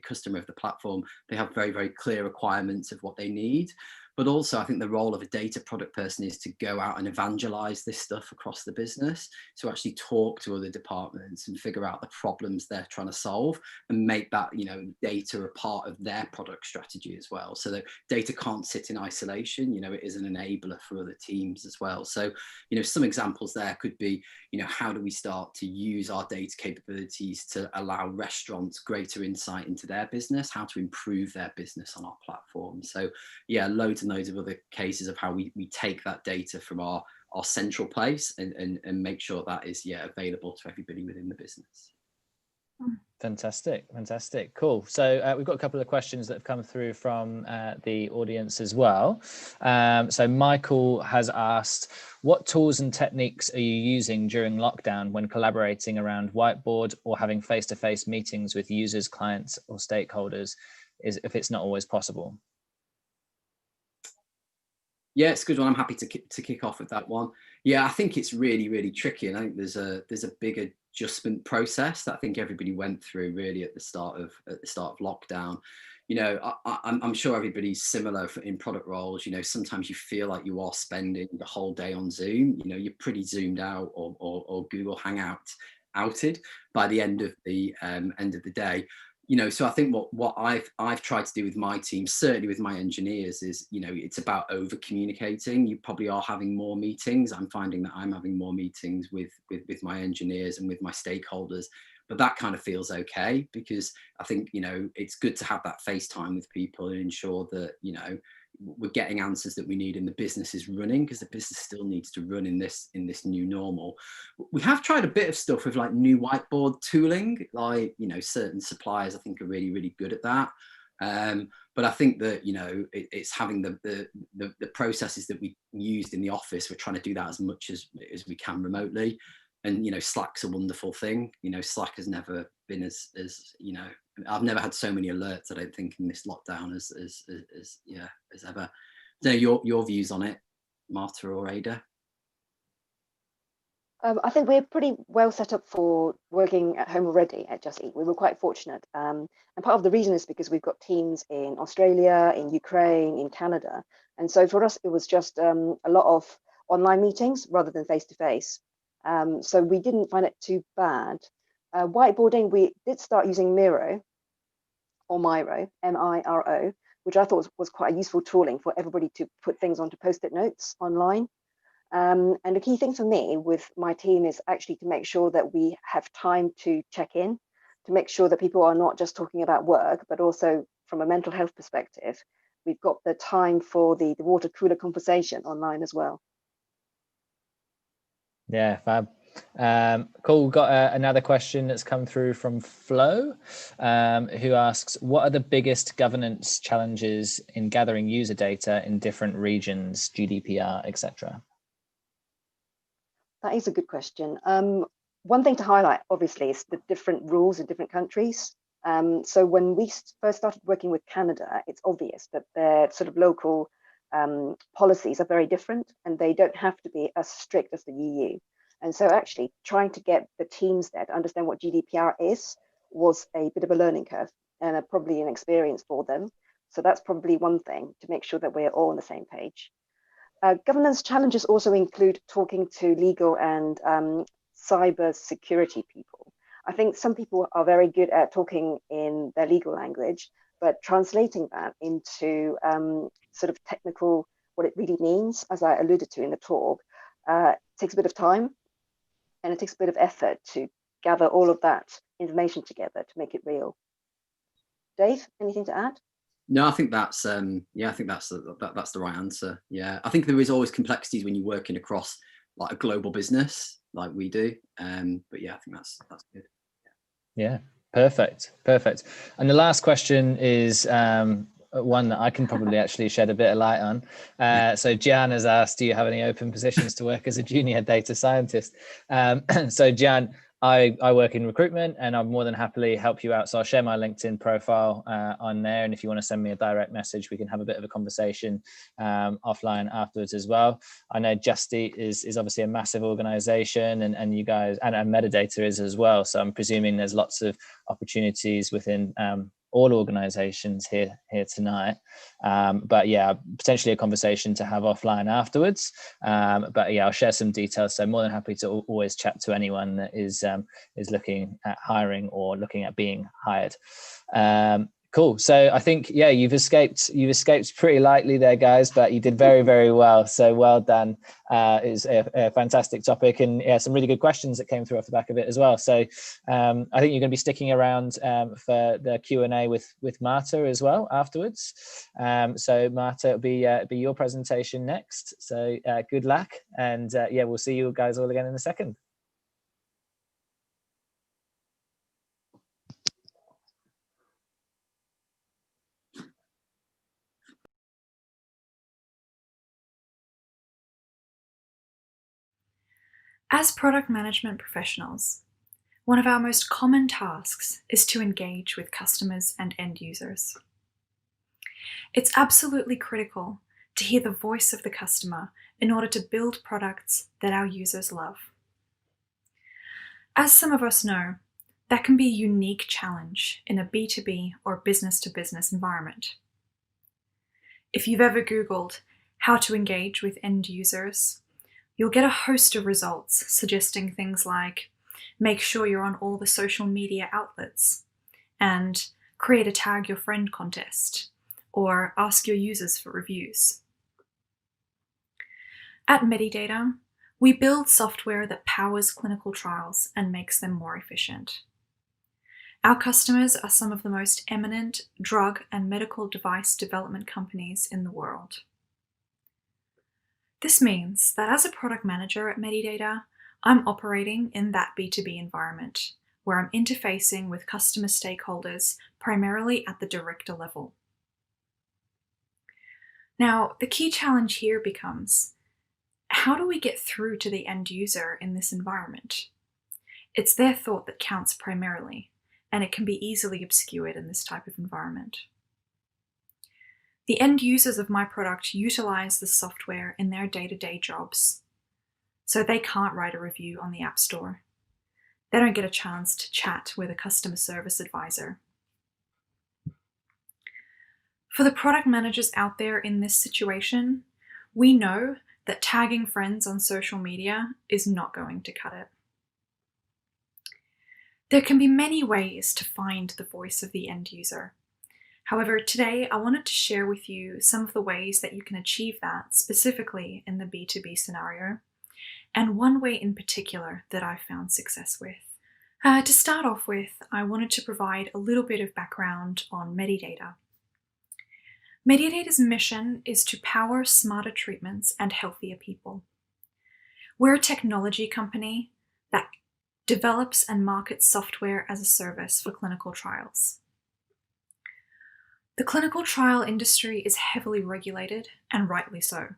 customer of the platform. They have very, very clear requirements of what they need. But also, I think the role of a data product person is to go out and evangelize this stuff across the business, to actually talk to other departments and figure out the problems they're trying to solve, and make that data a part of their product strategy as well. So that data can't sit in isolation. It is an enabler for other teams as well. So some examples there could be how do we start to use our data capabilities to allow restaurants greater insight into their business, how to improve their business on our platform. So yeah, loads and loads of other cases of how we take that data from our central place and make sure that is available to everybody within the business. Fantastic, cool. So we've got a couple of questions that have come through from the audience as well. So Michael has asked, what tools and techniques are you using during lockdown when collaborating around whiteboard or having face-to-face meetings with users, clients, or stakeholders, if it's not always possible? Yeah, it's a good one. I'm happy to kick off with that one. Yeah, I think it's really, really tricky, and I think there's a big adjustment process that I think everybody went through really at the start of lockdown. I'm sure everybody's similar in product roles. Sometimes you feel like you are spending the whole day on Zoom. You're pretty zoomed out, or Google Hangout outed by the end of the day. So I think what I've tried to do with my team, certainly with my engineers, is it's about over communicating. You probably are having more meetings. I'm finding that I'm having more meetings with my engineers and with my stakeholders, but that kind of feels okay, because I think, you know, it's good to have that FaceTime with people and ensure that, you know, we're getting answers that we need and the business is running, because the business still needs to run in this new normal. We have tried a bit of stuff with like new whiteboard tooling, like, you know, certain suppliers I think are really, really good at that. But I think that, you know, it's having the processes that we used in the office. We're trying to do that as much as we can remotely. And, you know, Slack's a wonderful thing. You know, Slack has never been as you know, I've never had so many alerts, I don't think, in this lockdown as ever. So your views on it, Marta or Ada? I think we're pretty well set up for working at home already at Just Eat. We were quite fortunate. And part of the reason is because we've got teams in Australia, in Ukraine, in Canada. And so for us, it was just a lot of online meetings rather than face-to-face. So we didn't find it too bad. Whiteboarding, we did start using Miro, or Miro, M-I-R-O, which I thought was quite a useful tooling for everybody to put things onto Post-it notes online. And the key thing for me with my team is actually to make sure that we have time to check in, to make sure that people are not just talking about work, but also from a mental health perspective, we've got the time for the water cooler conversation online as well. Yeah, fab. Cool. We've got another question that's come through from Flo, who asks, what are the biggest governance challenges in gathering user data in different regions, GDPR, etc.? That is a good question. One thing to highlight, obviously, is the different rules in different countries. So when we first started working with Canada, it's obvious that their sort of local policies are very different, and they don't have to be as strict as the EU. And so actually trying to get the teams there to understand what GDPR is was a bit of a learning curve and probably an experience for them. So that's probably one thing, to make sure that we're all on the same page. Governance challenges also include talking to legal and cyber security people. I think some people are very good at talking in their legal language, but translating that into sort of technical, what it really means, as I alluded to in the talk, takes a bit of time, and it takes a bit of effort to gather all of that information together to make it real. Dave, anything to add? No, I think that's I think that's the right answer. Yeah, I think there is always complexities when you're working across like a global business like we do. But yeah, I think that's good. Yeah, perfect. And the last question is one that I can probably actually shed a bit of light on. So Gian has asked, do you have any open positions to work as a junior data scientist? So Gian, I work in recruitment, and I'll more than happily help you out. So I'll share my LinkedIn profile on there. And if you want to send me a direct message, we can have a bit of a conversation offline afterwards as well. I know Just Eat is obviously a massive organization, and you guys, and Medidata is as well. So I'm presuming there's lots of opportunities within all organizations here tonight. But yeah, potentially a conversation to have offline afterwards. But yeah, I'll share some details. So more than happy to always chat to anyone that is looking at hiring or looking at being hired. Cool. So I think, yeah, you've escaped pretty lightly there, guys, but you did very, very well. So well done. It's a fantastic topic, and yeah, some really good questions that came through off the back of it as well. So I think you're going to be sticking around for the Q&A with Marta as well afterwards. So Marta, it'll be your presentation next. So good luck, and yeah, we'll see you guys all again in a second. As product management professionals, one of our most common tasks is to engage with customers and end users. It's absolutely critical to hear the voice of the customer in order to build products that our users love. As some of us know, that can be a unique challenge in a B2B or business-to-business environment. If you've ever Googled how to engage with end users, you'll get a host of results suggesting things like make sure you're on all the social media outlets, and create a tag your friend contest, or ask your users for reviews. At Medidata, we build software that powers clinical trials and makes them more efficient. Our customers are some of the most eminent drug and medical device development companies in the world. This means that as a product manager at Medidata, I'm operating in that B2B environment, where I'm interfacing with customer stakeholders primarily at the director level. Now, the key challenge here becomes, how do we get through to the end user in this environment? It's their thought that counts primarily, and it can be easily obscured in this type of environment. The end users of my product utilize the software in their day-to-day jobs, so they can't write a review on the App Store. They don't get a chance to chat with a customer service advisor. For the product managers out there in this situation, we know that tagging friends on social media is not going to cut it. There can be many ways to find the voice of the end user. However, today I wanted to share with you some of the ways that you can achieve that specifically in the B2B scenario, and one way in particular that I've found success with. To start off with, I wanted to provide a little bit of background on Medidata. Medidata's mission is to power smarter treatments and healthier people. We're a technology company that develops and markets software as a service for clinical trials. The clinical trial industry is heavily regulated, and rightly so.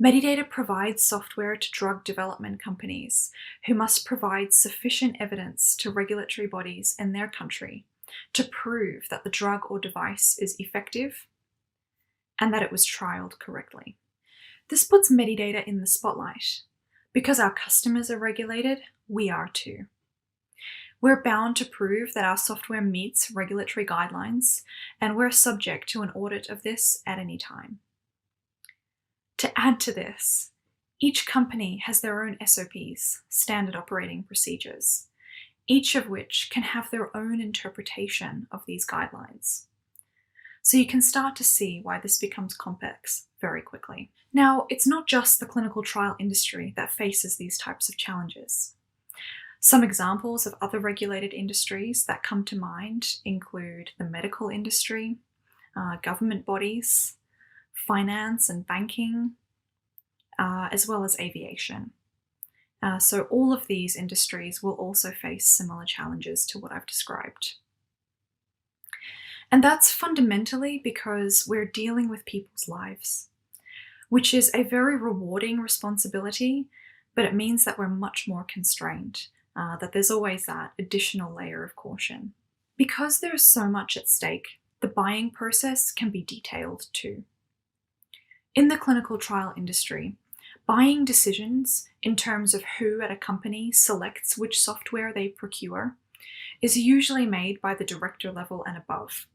Medidata provides software to drug development companies who must provide sufficient evidence to regulatory bodies in their country to prove that the drug or device is effective and that it was trialed correctly. This puts Medidata in the spotlight. Because our customers are regulated, we are too. We're bound to prove that our software meets regulatory guidelines, and we're subject to an audit of this at any time. To add to this, each company has their own SOPs, standard operating procedures, each of which can have their own interpretation of these guidelines. So you can start to see why this becomes complex very quickly. Now, it's not just the clinical trial industry that faces these types of challenges. Some examples of other regulated industries that come to mind include the medical industry, government bodies, finance and banking, as well as aviation. So all of these industries will also face similar challenges to what I've described. And that's fundamentally because we're dealing with people's lives, which is a very rewarding responsibility, but it means that we're much more constrained, that there's always that additional layer of caution. Because there's so much at stake, the buying process can be detailed too. In the clinical trial industry, buying decisions in terms of who at a company selects which software they procure is usually made by the director level and above.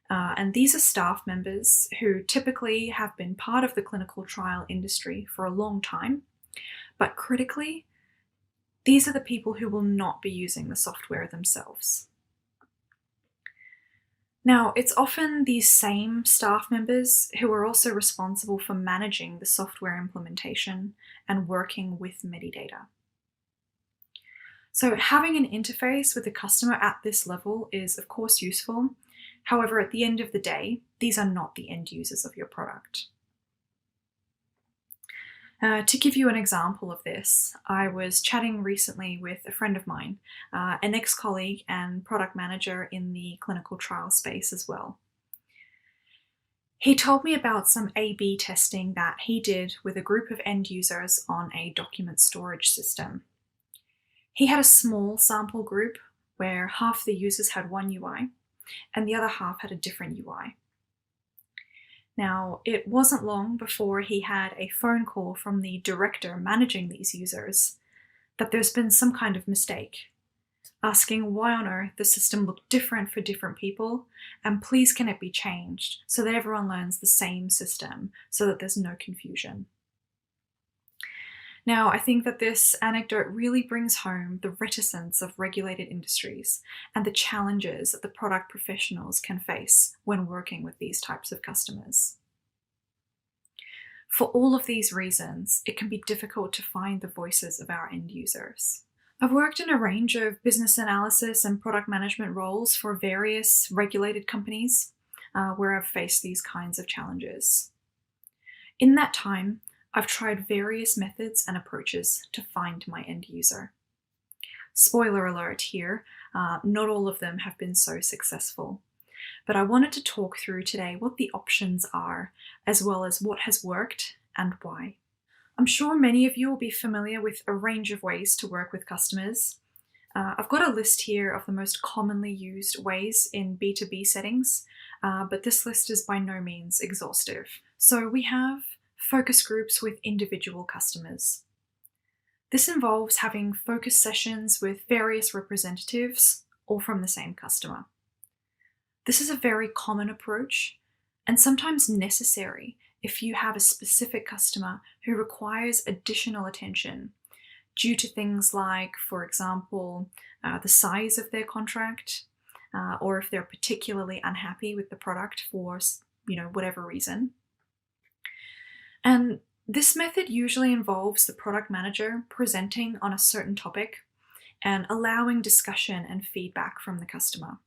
And these are staff members who typically have been part of the clinical trial industry for a long time, but critically, these are the people who will not be using the software themselves. Now, it's often these same staff members who are also responsible for managing the software implementation and working with Medidata. So having an interface with the customer at this level is of course useful. However, at the end of the day, these are not the end users of your product. To give you an example of this, I was chatting recently with a friend of mine, an ex-colleague and product manager in the clinical trial space as well. He told me about some A/B testing that he did with a group of end users on a document storage system. He had a small sample group where half the users had one UI and the other half had a different UI. Now, it wasn't long before he had a phone call from the director managing these users that there's been some kind of mistake, asking why on earth the system looked different for different people, and please can it be changed so that everyone learns the same system so that there's no confusion. Now, I think that this anecdote really brings home the reticence of regulated industries and the challenges that the product professionals can face when working with these types of customers. For all of these reasons, it can be difficult to find the voices of our end users. I've worked in a range of business analysis and product management roles for various regulated companies where I've faced these kinds of challenges. In that time, I've tried various methods and approaches to find my end user. Spoiler alert here, not all of them have been so successful. But I wanted to talk through today what the options are, as well as what has worked and why. I'm sure many of you will be familiar with a range of ways to work with customers. I've got a list here of the most commonly used ways in B2B settings, but this list is by no means exhaustive. So we have focus groups with individual customers. This involves having focus sessions with various representatives, all from the same customer. This is a very common approach and sometimes necessary if you have a specific customer who requires additional attention due to things like, for example, the size of their contract, or if they're particularly unhappy with the product for, whatever reason. And this method usually involves the product manager presenting on a certain topic and allowing discussion and feedback from the customer.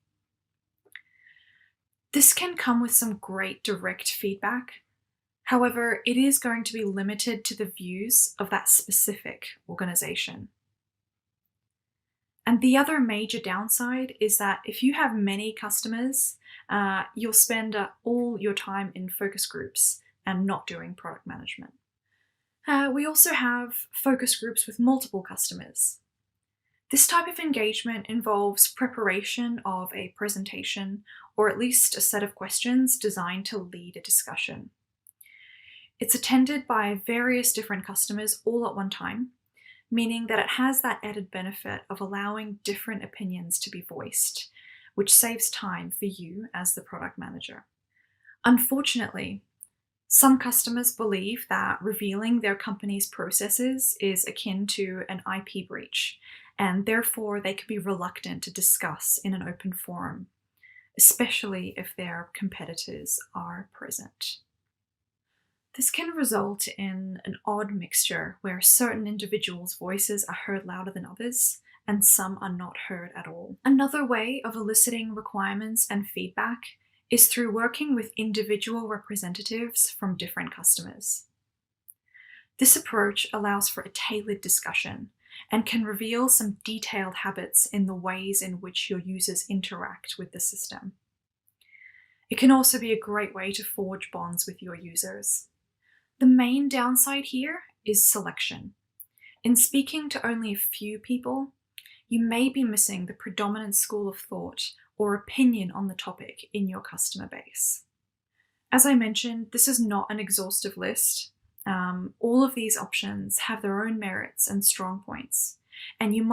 This can come with some great direct feedback. However, it is going to be limited to the views of that specific organization. And the other major downside is that if you have many customers, you'll spend all your time in focus groups and not doing product management. We also have focus groups with multiple customers. This type of engagement involves preparation of a presentation or at least a set of questions designed to lead a discussion. It's attended by various different customers all at one time, meaning that it has that added benefit of allowing different opinions to be voiced, which saves time for you as the product manager. Unfortunately, some customers believe that revealing their company's processes is akin to an IP breach, and therefore they can be reluctant to discuss in an open forum, especially if their competitors are present. This can result in an odd mixture where certain individuals' voices are heard louder than others, and some are not heard at all. Another way of eliciting requirements and feedback is through working with individual representatives from different customers. This approach allows for a tailored discussion and can reveal some detailed habits in the ways in which your users interact with the system. It can also be a great way to forge bonds with your users. The main downside here is selection. In speaking to only a few people, you may be missing the predominant school of thought or opinion on the topic in your customer base. As I mentioned, this is not an exhaustive list. All of these options have their own merits and strong points, and you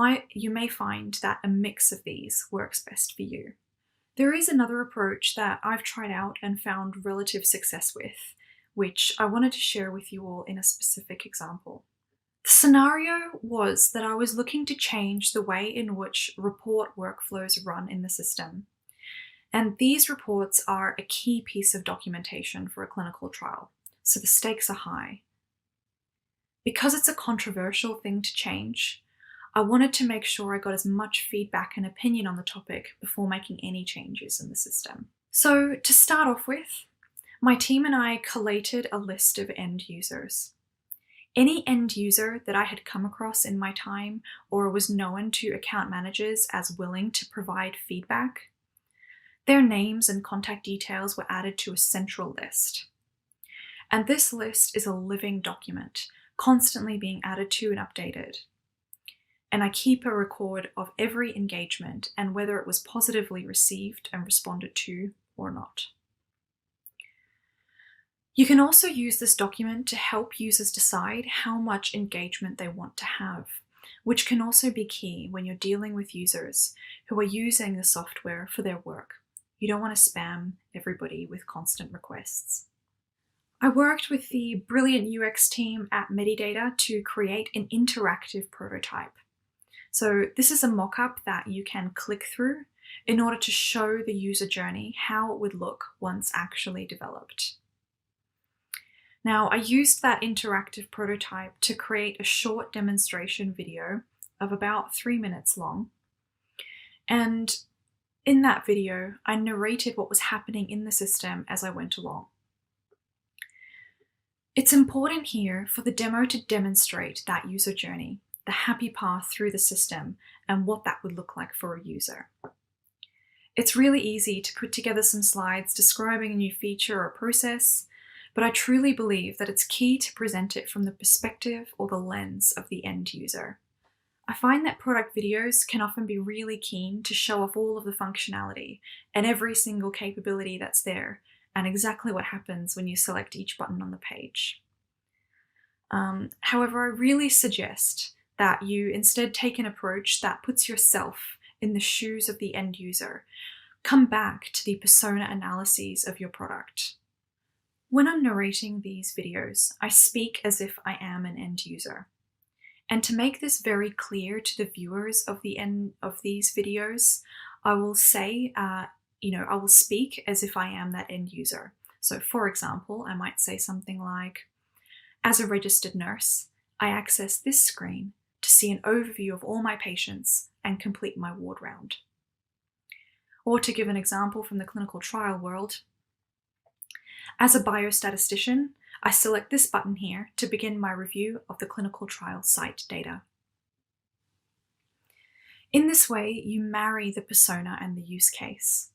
may find that a mix of these works best for you. There is another approach that I've tried out and found relative success with, which I wanted to share with you all in a specific example. The scenario was that I was looking to change the way in which report workflows run in the system. And these reports are a key piece of documentation for a clinical trial, so the stakes are high. Because it's a controversial thing to change, I wanted to make sure I got as much feedback and opinion on the topic before making any changes in the system. So to start off with, my team and I collated a list of end users. Any end user that I had come across in my time or was known to account managers as willing to provide feedback, their names and contact details were added to a central list. And this list is a living document, constantly being added to and updated. And I keep a record of every engagement and whether it was positively received and responded to or not. You can also use this document to help users decide how much engagement they want to have, which can also be key when you're dealing with users who are using the software for their work. You don't want to spam everybody with constant requests. I worked with the brilliant UX team at Medidata to create an interactive prototype. So this is a mock-up that you can click through in order to show the user journey how it would look once actually developed. Now, I used that interactive prototype to create a short demonstration video of about 3 minutes long. And in that video, I narrated what was happening in the system as I went along. It's important here for the demo to demonstrate that user journey, the happy path through the system, and what that would look like for a user. It's really easy to put together some slides describing a new feature or process, but I truly believe that it's key to present it from the perspective or the lens of the end user. I find that product videos can often be really keen to show off all of the functionality and every single capability that's there, and exactly what happens when you select each button on the page. However, I really suggest that you instead take an approach that puts yourself in the shoes of the end user. Come back to the persona analyses of your product. When I'm narrating these videos, I speak as if I am an end user. And to make this very clear to the viewers of the end of these videos, I will say, I will speak as if I am that end user. So for example, I might say something like, as a registered nurse, I access this screen to see an overview of all my patients and complete my ward round. Or to give an example from the clinical trial world, as a biostatistician, I select this button here to begin my review of the clinical trial site data. In this way, you marry the persona and the use case.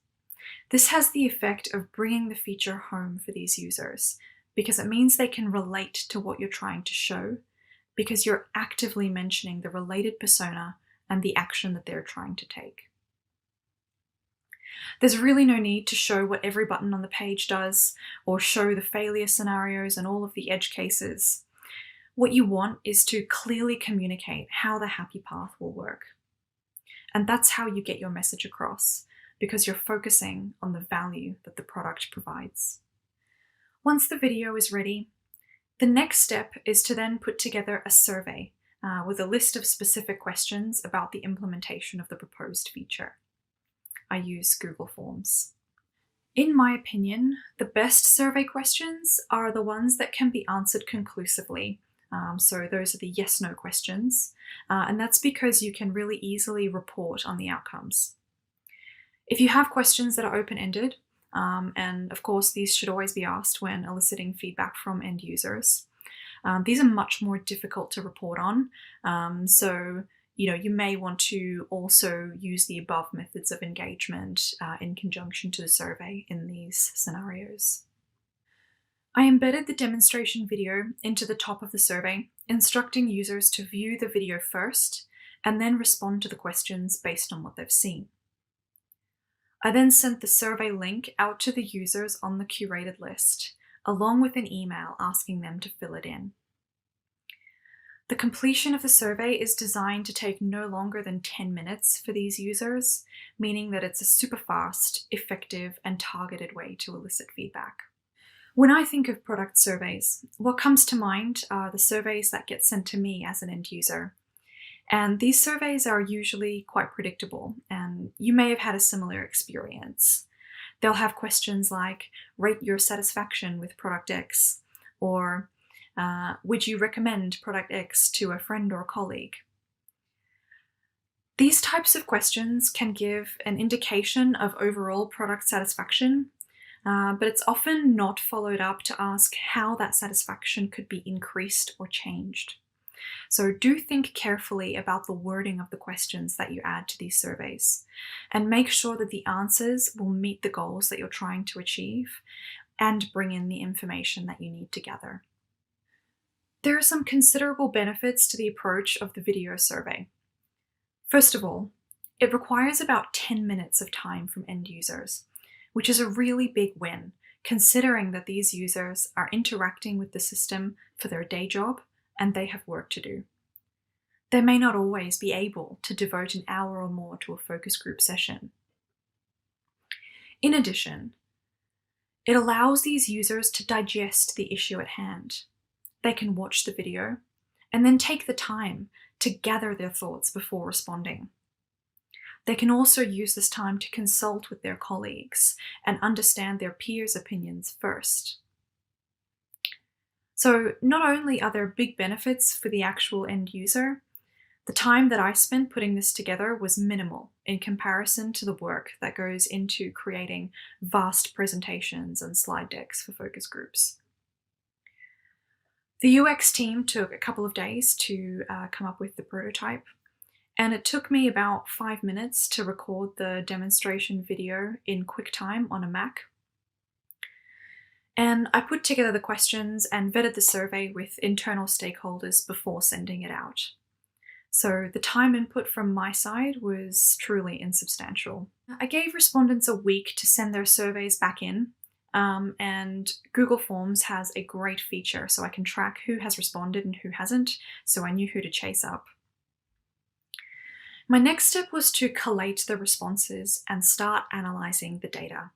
This has the effect of bringing the feature home for these users, because it means they can relate to what you're trying to show, because you're actively mentioning the related persona and the action that they're trying to take. There's really no need to show what every button on the page does, or show the failure scenarios and all of the edge cases. What you want is to clearly communicate how the happy path will work. And that's how you get your message across, because you're focusing on the value that the product provides. Once the video is ready, the next step is to then put together a survey with a list of specific questions about the implementation of the proposed feature. I use Google Forms. In my opinion, the best survey questions are the ones that can be answered conclusively. So those are the yes/no questions, and that's because you can really easily report on the outcomes. If you have questions that are open-ended, and of course these should always be asked when eliciting feedback from end users, these are much more difficult to report on, so you may want to also use the above methods of engagement in conjunction to the survey in these scenarios. I embedded the demonstration video into the top of the survey, instructing users to view the video first and then respond to the questions based on what they've seen. I then sent the survey link out to the users on the curated list, along with an email asking them to fill it in. The completion of the survey is designed to take no longer than 10 minutes for these users, meaning that it's a super fast, effective, and targeted way to elicit feedback. When I think of product surveys, what comes to mind are the surveys that get sent to me as an end user. And these surveys are usually quite predictable, and you may have had a similar experience. They'll have questions like, rate your satisfaction with product X, or would you recommend product X to a friend or colleague? These types of questions can give an indication of overall product satisfaction, but it's often not followed up to ask how that satisfaction could be increased or changed. So do think carefully about the wording of the questions that you add to these surveys, and make sure that the answers will meet the goals that you're trying to achieve and bring in the information that you need to gather. There are some considerable benefits to the approach of the video survey. First of all, it requires about 10 minutes of time from end users, which is a really big win, considering that these users are interacting with the system for their day job and they have work to do. They may not always be able to devote an hour or more to a focus group session. In addition, it allows these users to digest the issue at hand. They can watch the video and then take the time to gather their thoughts before responding. They can also use this time to consult with their colleagues and understand their peers' opinions first. So not only are there big benefits for the actual end user, The time that I spent putting this together was minimal in comparison to the work that goes into creating vast presentations and slide decks for focus groups. The UX team took a couple of days to come up with the prototype, and it took me about 5 minutes to record the demonstration video in QuickTime on a Mac. And I put together the questions and vetted the survey with internal stakeholders before sending it out. So the time input from my side was truly insubstantial. I gave respondents a week to send their surveys back in, and Google Forms has a great feature so I can track who has responded and who hasn't, so I knew who to chase up. My next step was to collate the responses and start analysing the data.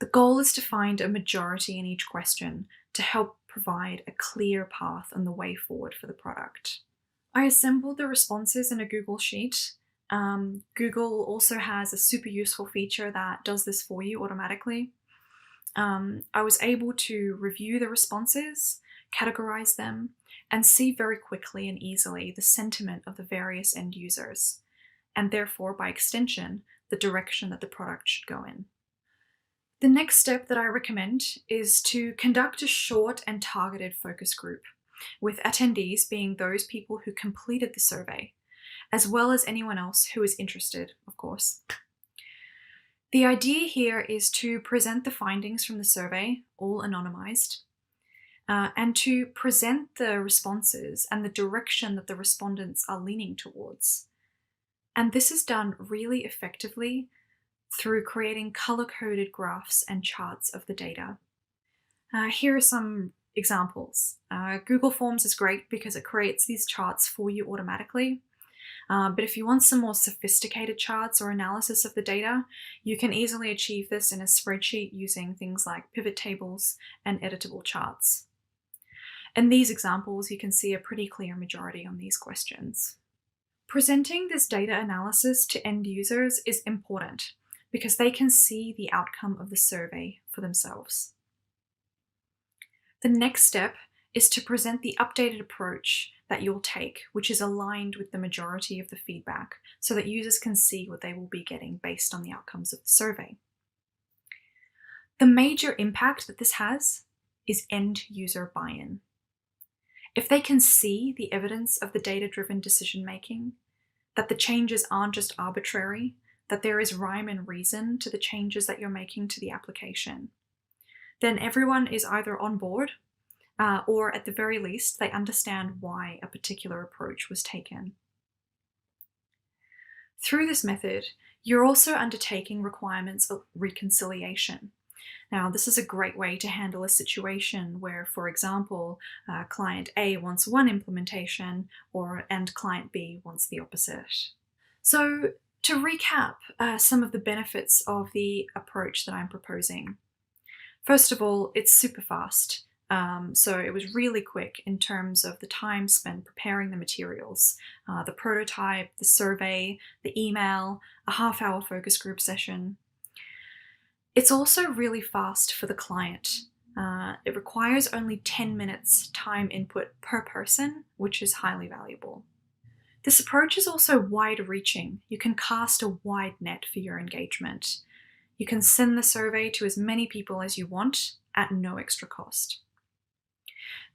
The goal is to find a majority in each question to help provide a clear path on the way forward for the product. I assembled the responses in a Google Sheet. Google also has a super useful feature that does this for you automatically. I was able to review the responses, categorize them, and see very quickly and easily the sentiment of the various end users, and therefore, by extension, the direction that the product should go in. The next step that I recommend is to conduct a short and targeted focus group, with attendees being those people who completed the survey, as well as anyone else who is interested, of course. The idea here is to present the findings from the survey, all anonymized, and to present the responses and the direction that the respondents are leaning towards. And this is done really effectively through creating color-coded graphs and charts of the data. Here are some examples. Google Forms is great because it creates these charts for you automatically. But if you want some more sophisticated charts or analysis of the data, you can easily achieve this in a spreadsheet using things like pivot tables and editable charts. In these examples, you can see a pretty clear majority on these questions. Presenting this data analysis to end users is important because they can see the outcome of the survey for themselves. The next step is to present the updated approach that you'll take, which is aligned with the majority of the feedback, so that users can see what they will be getting based on the outcomes of the survey. The major impact that this has is end user buy-in. If they can see the evidence of the data-driven decision-making, that the changes aren't just arbitrary, that there is rhyme and reason to the changes that you're making to the application, then everyone is either on board or at the very least, they understand why a particular approach was taken. Through this method, you're also undertaking requirements of reconciliation. Now, this is a great way to handle a situation where, for example, client A wants one implementation and client B wants the opposite. So, to recap some of the benefits of the approach that I'm proposing. First of all, it's super fast. So it was really quick in terms of the time spent preparing the materials, the prototype, the survey, the email, a half-hour focus group session. It's also really fast for the client. It requires only 10 minutes time input per person, which is highly valuable. This approach is also wide-reaching. You can cast a wide net for your engagement. You can send the survey to as many people as you want at no extra cost.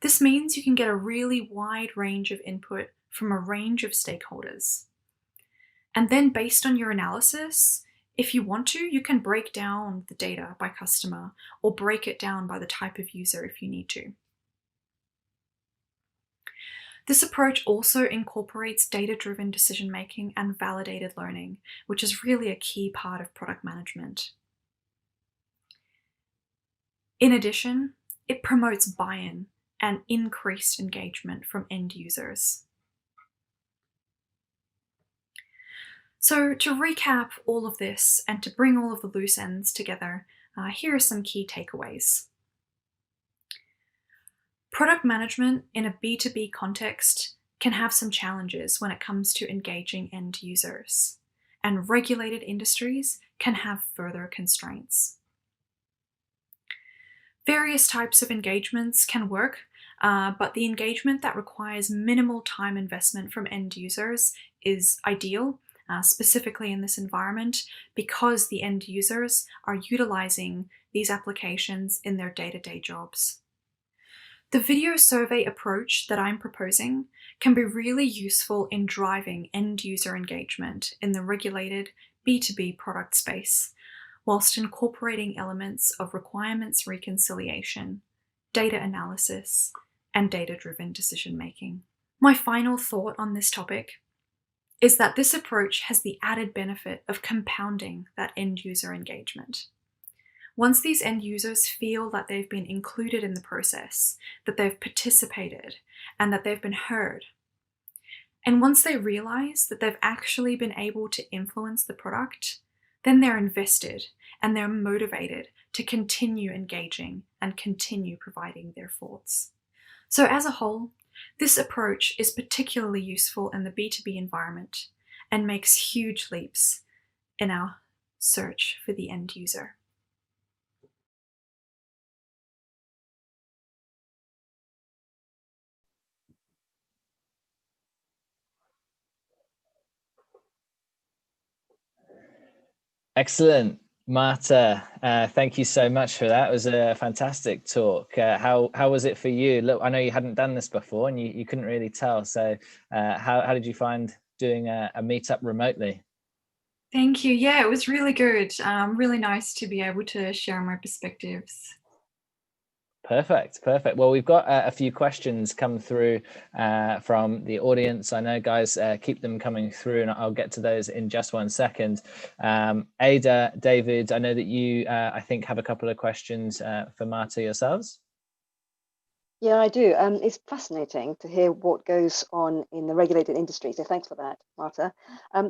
This means you can get a really wide range of input from a range of stakeholders. And then based on your analysis, if you want to, you can break down the data by customer or break it down by the type of user if you need to. This approach also incorporates data-driven decision-making and validated learning, which is really a key part of product management. In addition, it promotes buy-in and increased engagement from end users. So to recap all of this and to bring all of the loose ends together, here are some key takeaways. Product management in a B2B context can have some challenges when it comes to engaging end users, and regulated industries can have further constraints. Various types of engagements can work, but the engagement that requires minimal time investment from end users is ideal, specifically in this environment, because the end users are utilizing these applications in their day-to-day jobs. The video survey approach that I'm proposing can be really useful in driving end user engagement in the regulated B2B product space, whilst incorporating elements of requirements reconciliation, data analysis, and data-driven decision-making. My final thought on this topic is that this approach has the added benefit of compounding that end user engagement. Once these end users feel that they've been included in the process, that they've participated, and that they've been heard, and once they realize that they've actually been able to influence the product, then they're invested and they're motivated to continue engaging and continue providing their thoughts. So as a whole, this approach is particularly useful in the B2B environment and makes huge leaps in our search for the end user. Excellent. Marta, thank you so much for that. It was a fantastic talk. How was it for you? Look, I know you hadn't done this before and you couldn't really tell. So how did you find doing a meetup remotely? Thank you. Yeah, it was really good. Really nice to be able to share my perspectives. Perfect. Well, we've got a few questions come through from the audience. I know, guys, keep them coming through, and I'll get to those in just one second. Ada, David, I know that you, I think, have a couple of questions for Marta yourselves. Yeah, I do. It's fascinating to hear what goes on in the regulated industry. So thanks for that, Marta.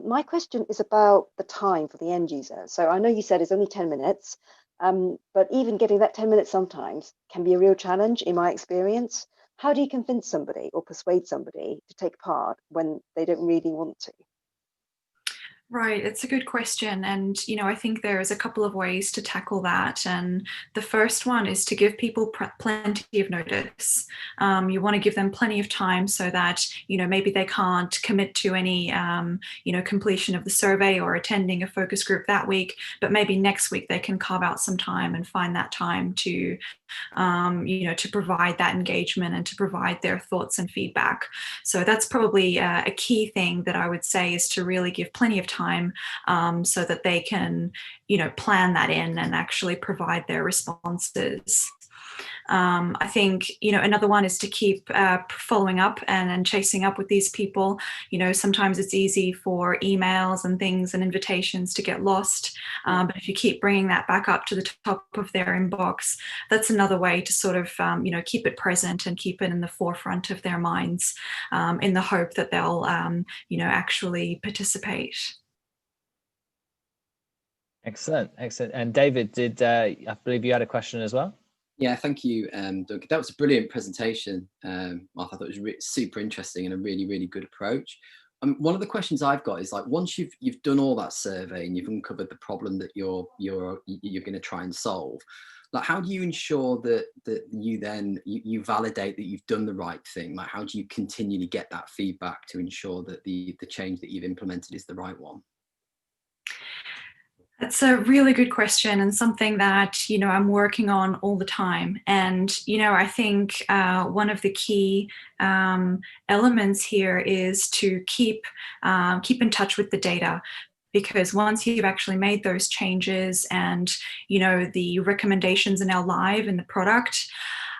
My question is about the time for the end user. So I know you said it's only 10 minutes. But even getting that 10 minutes sometimes can be a real challenge in my experience. How do you convince somebody or persuade somebody to take part when they don't really want to? Right, it's a good question. And, I think there's a couple of ways to tackle that. And the first one is to give people plenty of notice. You want to give them plenty of time so that, maybe they can't commit to any, completion of the survey or attending a focus group that week, but maybe next week they can carve out some time and find that time to, to provide that engagement and to provide their thoughts and feedback. So that's probably a key thing that I would say, is to really give plenty of time so that they can, plan that in and actually provide their responses. I think, another one is to keep following up and chasing up with these people. Sometimes it's easy for emails and things and invitations to get lost. But if you keep bringing that back up to the top of their inbox, that's another way to sort of, keep it present and keep it in the forefront of their minds in the hope that they'll, actually participate. Excellent. And David, I believe you had a question as well? Yeah, thank you, Doug. That was a brilliant presentation, Martha. I thought it was super interesting and a really, really good approach. One of the questions I've got is, like, once you've done all that survey and you've uncovered the problem that you're going to try and solve, like, how do you ensure that you then you validate that you've done the right thing? Like, how do you continually get that feedback to ensure that the change that you've implemented is the right one? That's a really good question, and something that, I'm working on all the time. And, I think one of the key elements here is to keep in touch with the data. Because once you've actually made those changes and, the recommendations are now live in the product,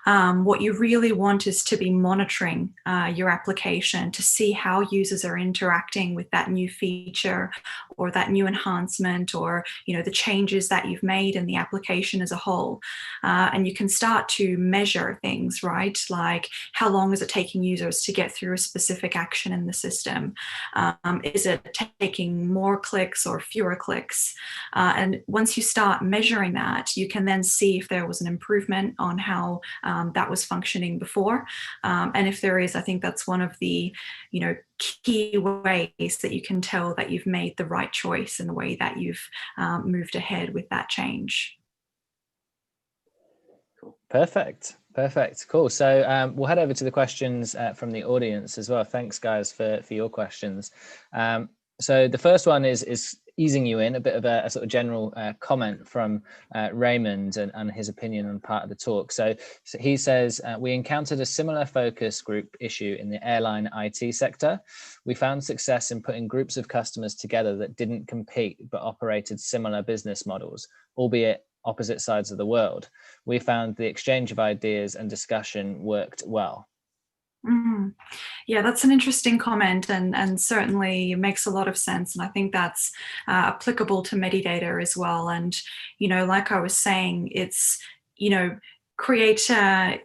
what you really want is to be monitoring your application to see how users are interacting with that new feature or that new enhancement, or the changes that you've made in the application as a whole. And you can start to measure things, right? Like, how long is it taking users to get through a specific action in the system? Is it taking more clicks or fewer clicks? And once you start measuring that, you can then see if there was an improvement on how that was functioning before. And if there is, I think that's one of the, key ways that you can tell that you've made the right choice in the way that you've moved ahead with that change. Perfect. Perfect. Cool. So we'll head over to the questions from the audience as well. Thanks, guys, for your questions. So the first one is easing you in, a bit of a sort of general comment from Raymond and his opinion on part of the talk. So he says, we encountered a similar focus group issue in the airline IT sector. We found success in putting groups of customers together that didn't compete but operated similar business models, albeit opposite sides of the world. We found the exchange of ideas and discussion worked well. Yeah, that's an interesting comment, and certainly makes a lot of sense. And I think that's applicable to Medidata as well. And, like I was saying, it's, create,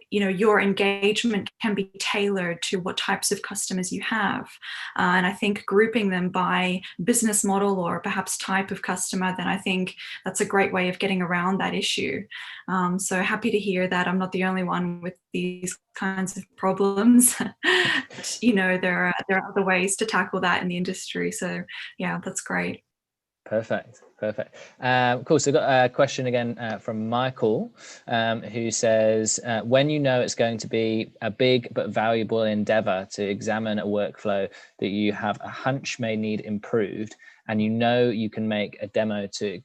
your engagement can be tailored to what types of customers you have. And I think grouping them by business model or perhaps type of customer, then I think that's a great way of getting around that issue. So happy to hear that I'm not the only one with these kinds of problems. There are other ways to tackle that in the industry. So yeah, that's great. Perfect. Cool. So I've got a question again from Michael, who says, when you know it's going to be a big but valuable endeavor to examine a workflow that you have a hunch may need improved, and you can make a demo to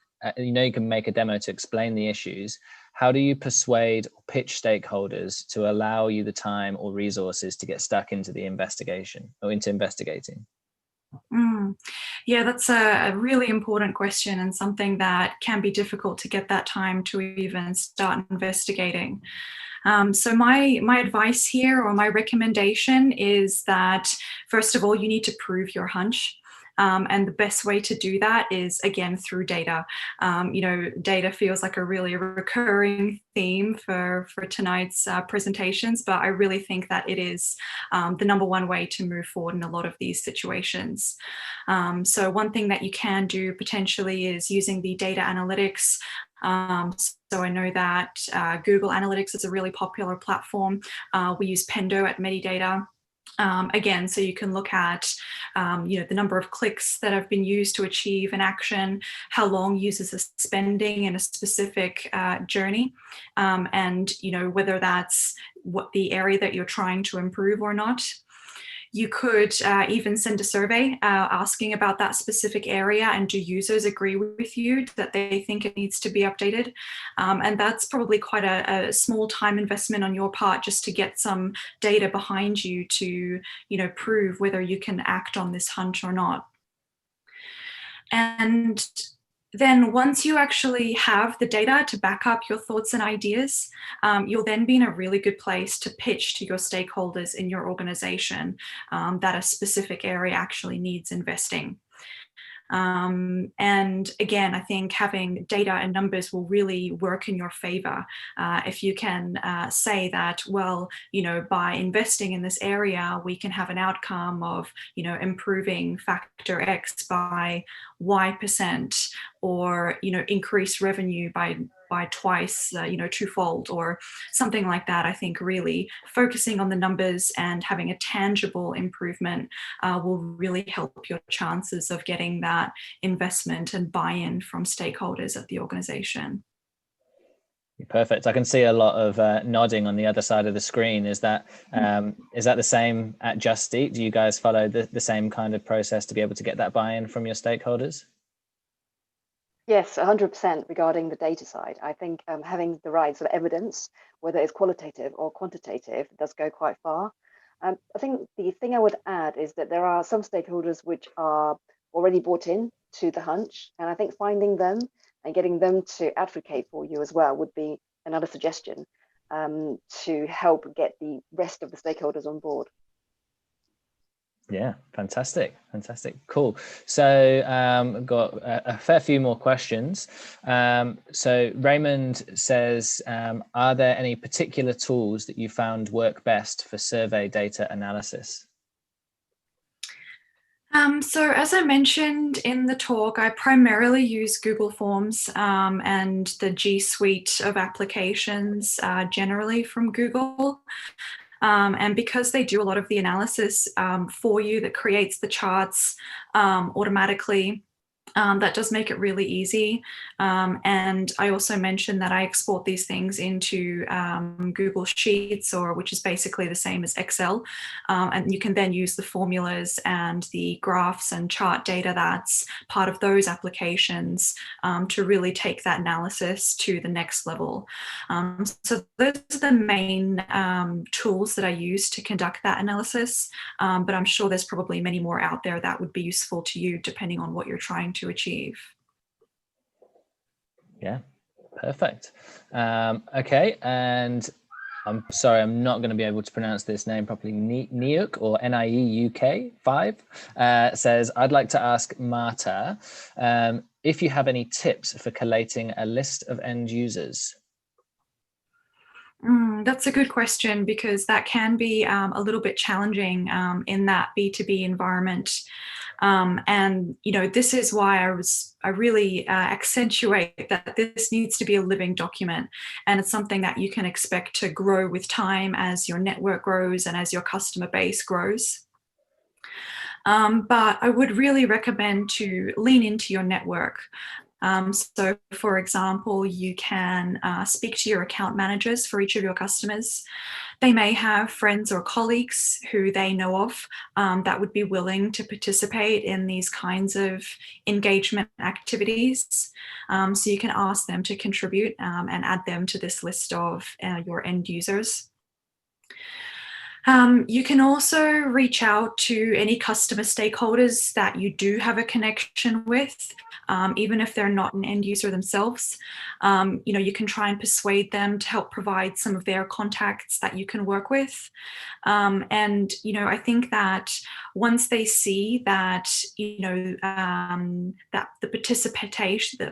explain the issues, how do you persuade or pitch stakeholders to allow you the time or resources to get stuck into the investigation or into investigating? Yeah, that's a really important question, and something that can be difficult to get that time to even start investigating. So my advice here, or my recommendation, is that first of all, you need to prove your hunch. And the best way to do that is, again, through data. Data feels like a really recurring theme for tonight's presentations, but I really think that it is the number one way to move forward in a lot of these situations. So one thing that you can do potentially is using the data analytics. So I know that Google Analytics is a really popular platform. We use Pendo at Medidata. Again, so you can look at, the number of clicks that have been used to achieve an action, how long users are spending in a specific journey, and, whether that's what the area that you're trying to improve or not. You could even send a survey asking about that specific area, and do users agree with you that they think it needs to be updated? And that's probably quite a small time investment on your part, just to get some data behind you to, prove whether you can act on this hunch or not. And then once you actually have the data to back up your thoughts and ideas, you'll then be in a really good place to pitch to your stakeholders in your organization that a specific area actually needs investing. And again, I think having data and numbers will really work in your favor. If you can say that, well, by investing in this area, we can have an outcome of, improving factor X by Y%, or, increase revenue by twice, twofold, or something like that. I think really focusing on the numbers and having a tangible improvement will really help your chances of getting that investment and buy-in from stakeholders at the organization. Perfect. I can see a lot of nodding on the other side of the screen. Is that the same at Just Eat? Do you guys follow the same kind of process to be able to get that buy-in from your stakeholders? Yes, 100% regarding the data side. I think having the right sort of evidence, whether it's qualitative or quantitative, does go quite far. I think the thing I would add is that there are some stakeholders which are already bought in to the hunch, and I think finding them and getting them to advocate for you as well would be another suggestion to help get the rest of the stakeholders on board. Yeah, fantastic, cool. So I've got a fair few more questions. So Raymond says, are there any particular tools that you found work best for survey data analysis? So as I mentioned in the talk, I primarily use Google Forms and the G Suite of applications generally from Google. And because they do a lot of the analysis for you, that creates the charts automatically, That does make it really easy. And I also mentioned that I export these things into Google Sheets, which is basically the same as Excel. And you can then use the formulas and the graphs and chart data that's part of those applications to really take that analysis to the next level. So those are the main tools that I use to conduct that analysis. But I'm sure there's probably many more out there that would be useful to you depending on what you're trying to achieve. Yeah, perfect. Okay, and I'm sorry, I'm not going to be able to pronounce this name properly. Niuk, or NIEUK 5, says, I'd like to ask Marta if you have any tips for collating a list of end users. That's a good question, because that can be a little bit challenging in that B2B environment. And this is why I really accentuate that this needs to be a living document, and it's something that you can expect to grow with time as your network grows and as your customer base grows. But I would really recommend to lean into your network. So for example, you can speak to your account managers for each of your customers. They may have friends or colleagues who they know of that would be willing to participate in these kinds of engagement activities. So you can ask them to contribute and add them to this list of your end users. You can also reach out to any customer stakeholders that you do have a connection with, even if they're not an end user themselves. You can try and persuade them to help provide some of their contacts that you can work with. And I think that once they see that that the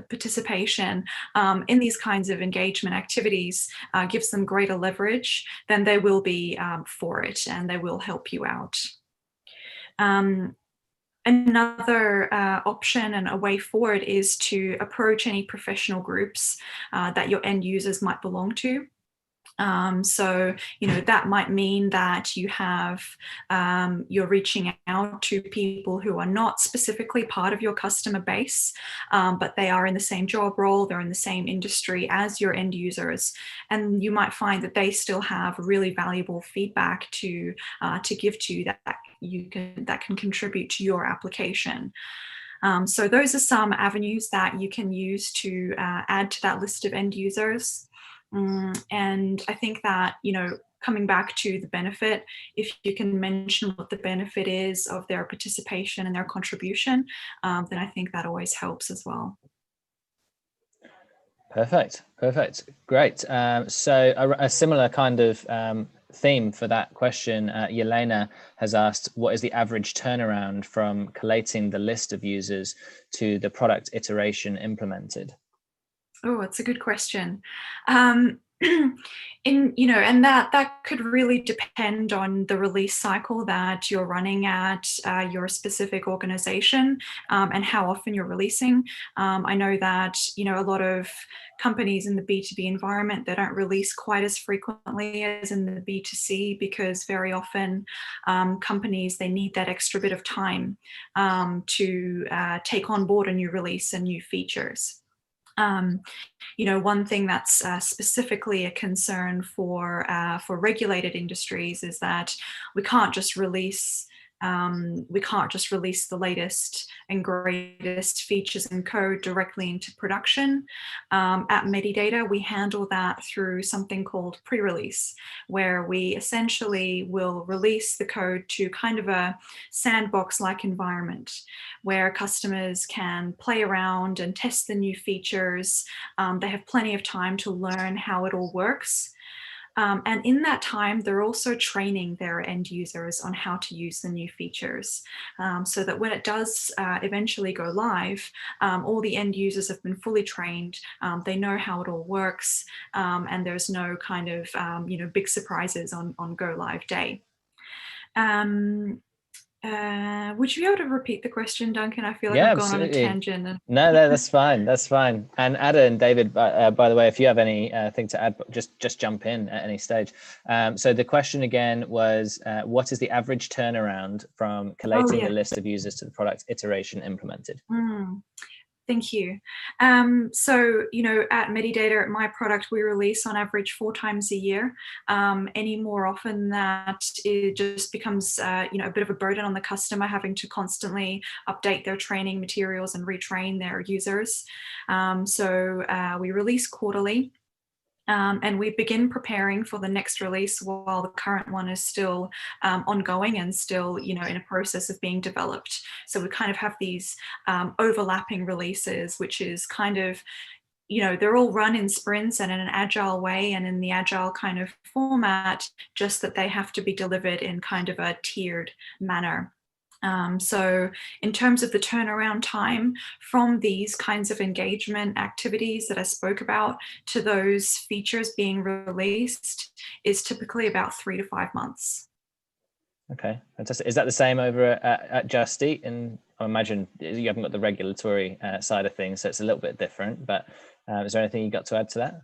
participation in these kinds of engagement activities gives them greater leverage, then they will be for it, and they will help you out. Another option and a way forward is to approach any professional groups that your end users might belong to. So that might mean that you have you're reaching out to people who are not specifically part of your customer base, but they are in the same job role, they're in the same industry as your end users, and you might find that they still have really valuable feedback to give to you that can contribute to your application. So those are some avenues that you can use to add to that list of end users. And I think that, coming back to the benefit, if you can mention what the benefit is of their participation and their contribution, then I think that always helps as well. Perfect. Great. So a similar kind of theme for that question, Yelena has asked, what is the average turnaround from collating the list of users to the product iteration implemented? Oh, that's a good question. And that could really depend on the release cycle that you're running at your specific organization and how often you're releasing. I know that, a lot of companies in the B2B environment, they don't release quite as frequently as in the B2C, because very often companies, they need that extra bit of time to take on board a new release and new features. One thing that's specifically a concern for regulated industries is that we can't just release the latest and greatest features and code directly into production. At Medidata, we handle that through something called pre-release, where we essentially will release the code to kind of a sandbox-like environment where customers can play around and test the new features. They have plenty of time to learn how it all works. And in that time, they're also training their end users on how to use the new features, so that when it does eventually go live, all the end users have been fully trained, they know how it all works, and there's no kind of big surprises on go live day. Would you be able to repeat the question, Duncan? I feel like I've gone on a tangent. No, that's fine. That's fine. And Ada and David, by the way, if you have anything to add, just jump in at any stage. So the question again was, what is the average turnaround from collating the list of users to the product iteration implemented? Thank you. So, at Medidata, at my product, we release on average 4 times a year. Any more often than that, it just becomes, a bit of a burden on the customer, having to constantly update their training materials and retrain their users. So we release quarterly. And we begin preparing for the next release while the current one is still ongoing and still, in a process of being developed. So we kind of have these overlapping releases, which is kind of, they're all run in sprints and in an agile way and in the agile kind of format, just that they have to be delivered in kind of a tiered manner. So in terms of the turnaround time from these kinds of engagement activities that I spoke about to those features being released is typically about 3 to 5 months. Okay, fantastic. Is that the same over at Just Eat? And I imagine you haven't got the regulatory side of things, so it's a little bit different, but is there anything you got to add to that?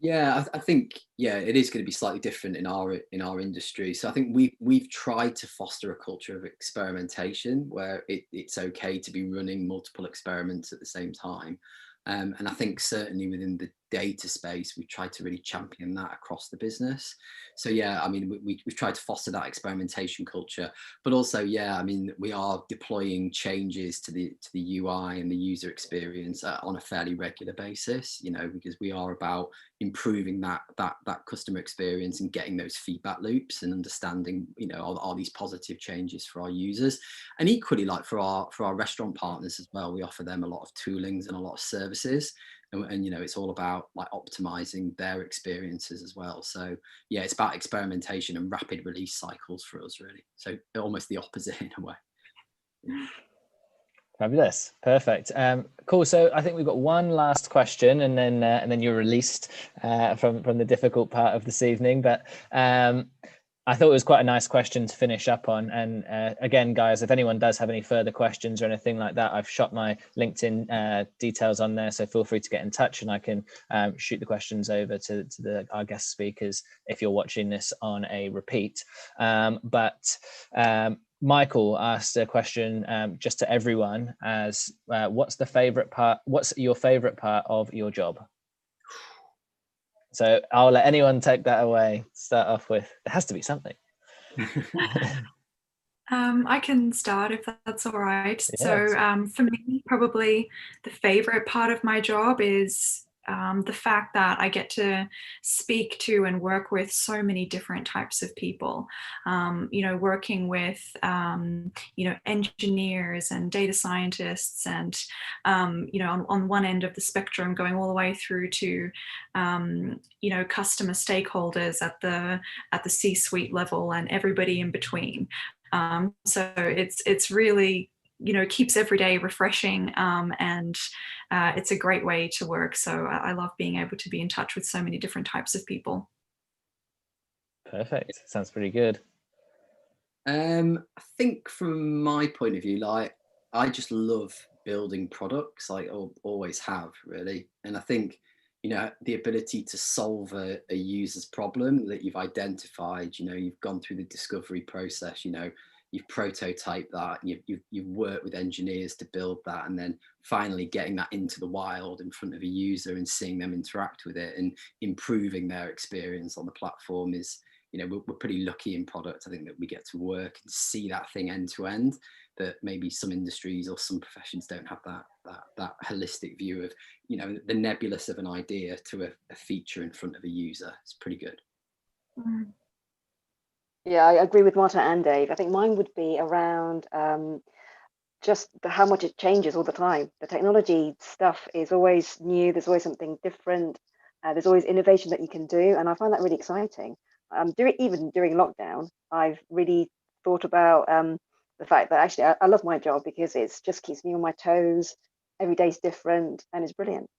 Yeah, I think it is going to be slightly different in our industry. So I think we've tried to foster a culture of experimentation where it's okay to be running multiple experiments at the same time. And I think certainly within the data space, we've tried to really champion that across the business. So yeah, I mean, we've tried to foster that experimentation culture, but also, yeah, I mean, we are deploying changes to the UI and the user experience on a fairly regular basis, because we are about improving that customer experience and getting those feedback loops and understanding, are these positive changes for our users, and equally like for our restaurant partners as well. We offer them a lot of toolings and a lot of services. And it's all about like optimizing their experiences as well. So yeah, it's about experimentation and rapid release cycles for us, really. So almost the opposite in a way. Fabulous, perfect, cool. So I think we've got one last question, and then you're released from the difficult part of this evening. But I thought it was quite a nice question to finish up on. And again, guys, if anyone does have any further questions or anything like that, I've shot my LinkedIn details on there. So feel free to get in touch and I can shoot the questions over to our guest speakers if you're watching this on a repeat. But Michael asked a question just to everyone as what's your favorite part of your job? So I'll let anyone take that away. Start off with, it has to be something. I can start if that's all right. Yes. So for me, probably the favorite part of my job is the fact that I get to speak to and work with so many different types of people, working with, engineers and data scientists and, on one end of the spectrum, going all the way through to, customer stakeholders at the C-suite level and everybody in between. So it's really, keeps every day refreshing, and it's a great way to work. So I love being able to be in touch with so many different types of people. Perfect. Sounds pretty good. I think from my point of view, like I just love building products. I always have, really. And I think, the ability to solve a user's problem that you've identified, you've gone through the discovery process, you've prototyped that, you've worked with engineers to build that, and then finally getting that into the wild in front of a user and seeing them interact with it and improving their experience on the platform is, we're pretty lucky in product. I think that we get to work and see that thing end to end, that maybe some industries or some professions don't have that holistic view of, the nebulous of an idea to a feature in front of a user. It's pretty good. Mm. Yeah, I agree with Marta and Dave. I think mine would be around just how much it changes all the time. The technology stuff is always new. There's always something different. There's always innovation that you can do. And I find that really exciting. Even during lockdown, I've really thought about the fact that actually I love my job because it just keeps me on my toes. Every day's different and it's brilliant.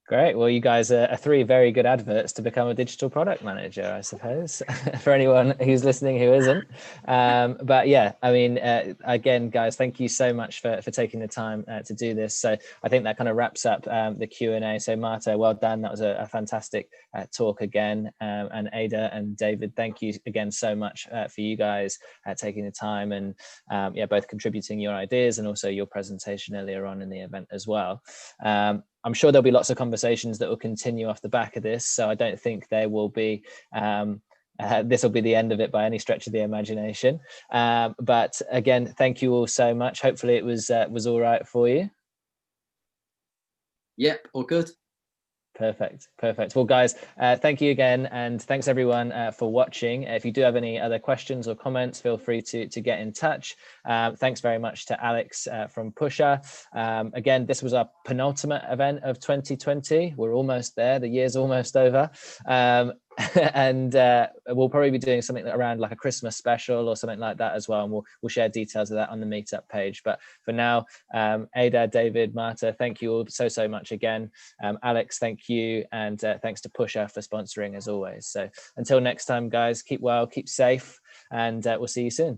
Great. Well, you guys are three very good adverts to become a digital product manager, I suppose, for anyone who's listening who isn't. But yeah, I mean, again, guys, thank you so much for taking the time to do this. So I think that kind of wraps up the Q&A. So Marta, well done. That was a fantastic talk again. And Ada and David, thank you again so much for you guys taking the time and yeah, both contributing your ideas and also your presentation earlier on in the event as well. I'm sure there'll be lots of conversations that will continue off the back of this, so I don't think there will be this will be the end of it by any stretch of the imagination. But again, thank you all so much. Hopefully it was all right for you. Yep, all good. Perfect. Well, guys, thank you again, and thanks everyone for watching. If you do have any other questions or comments, feel free to get in touch. Thanks very much to Alex from Pusher. Again, this was our penultimate event of 2020. We're almost there. The year's almost over. And we'll probably be doing something around like a Christmas special or something like that as well, and we'll share details of that on the meetup page. But for now, Ada, David, Marta, thank you all so much again. Alex, thank you, and thanks to Pusher for sponsoring as always. So until next time, guys, keep well, keep safe, and we'll see you soon.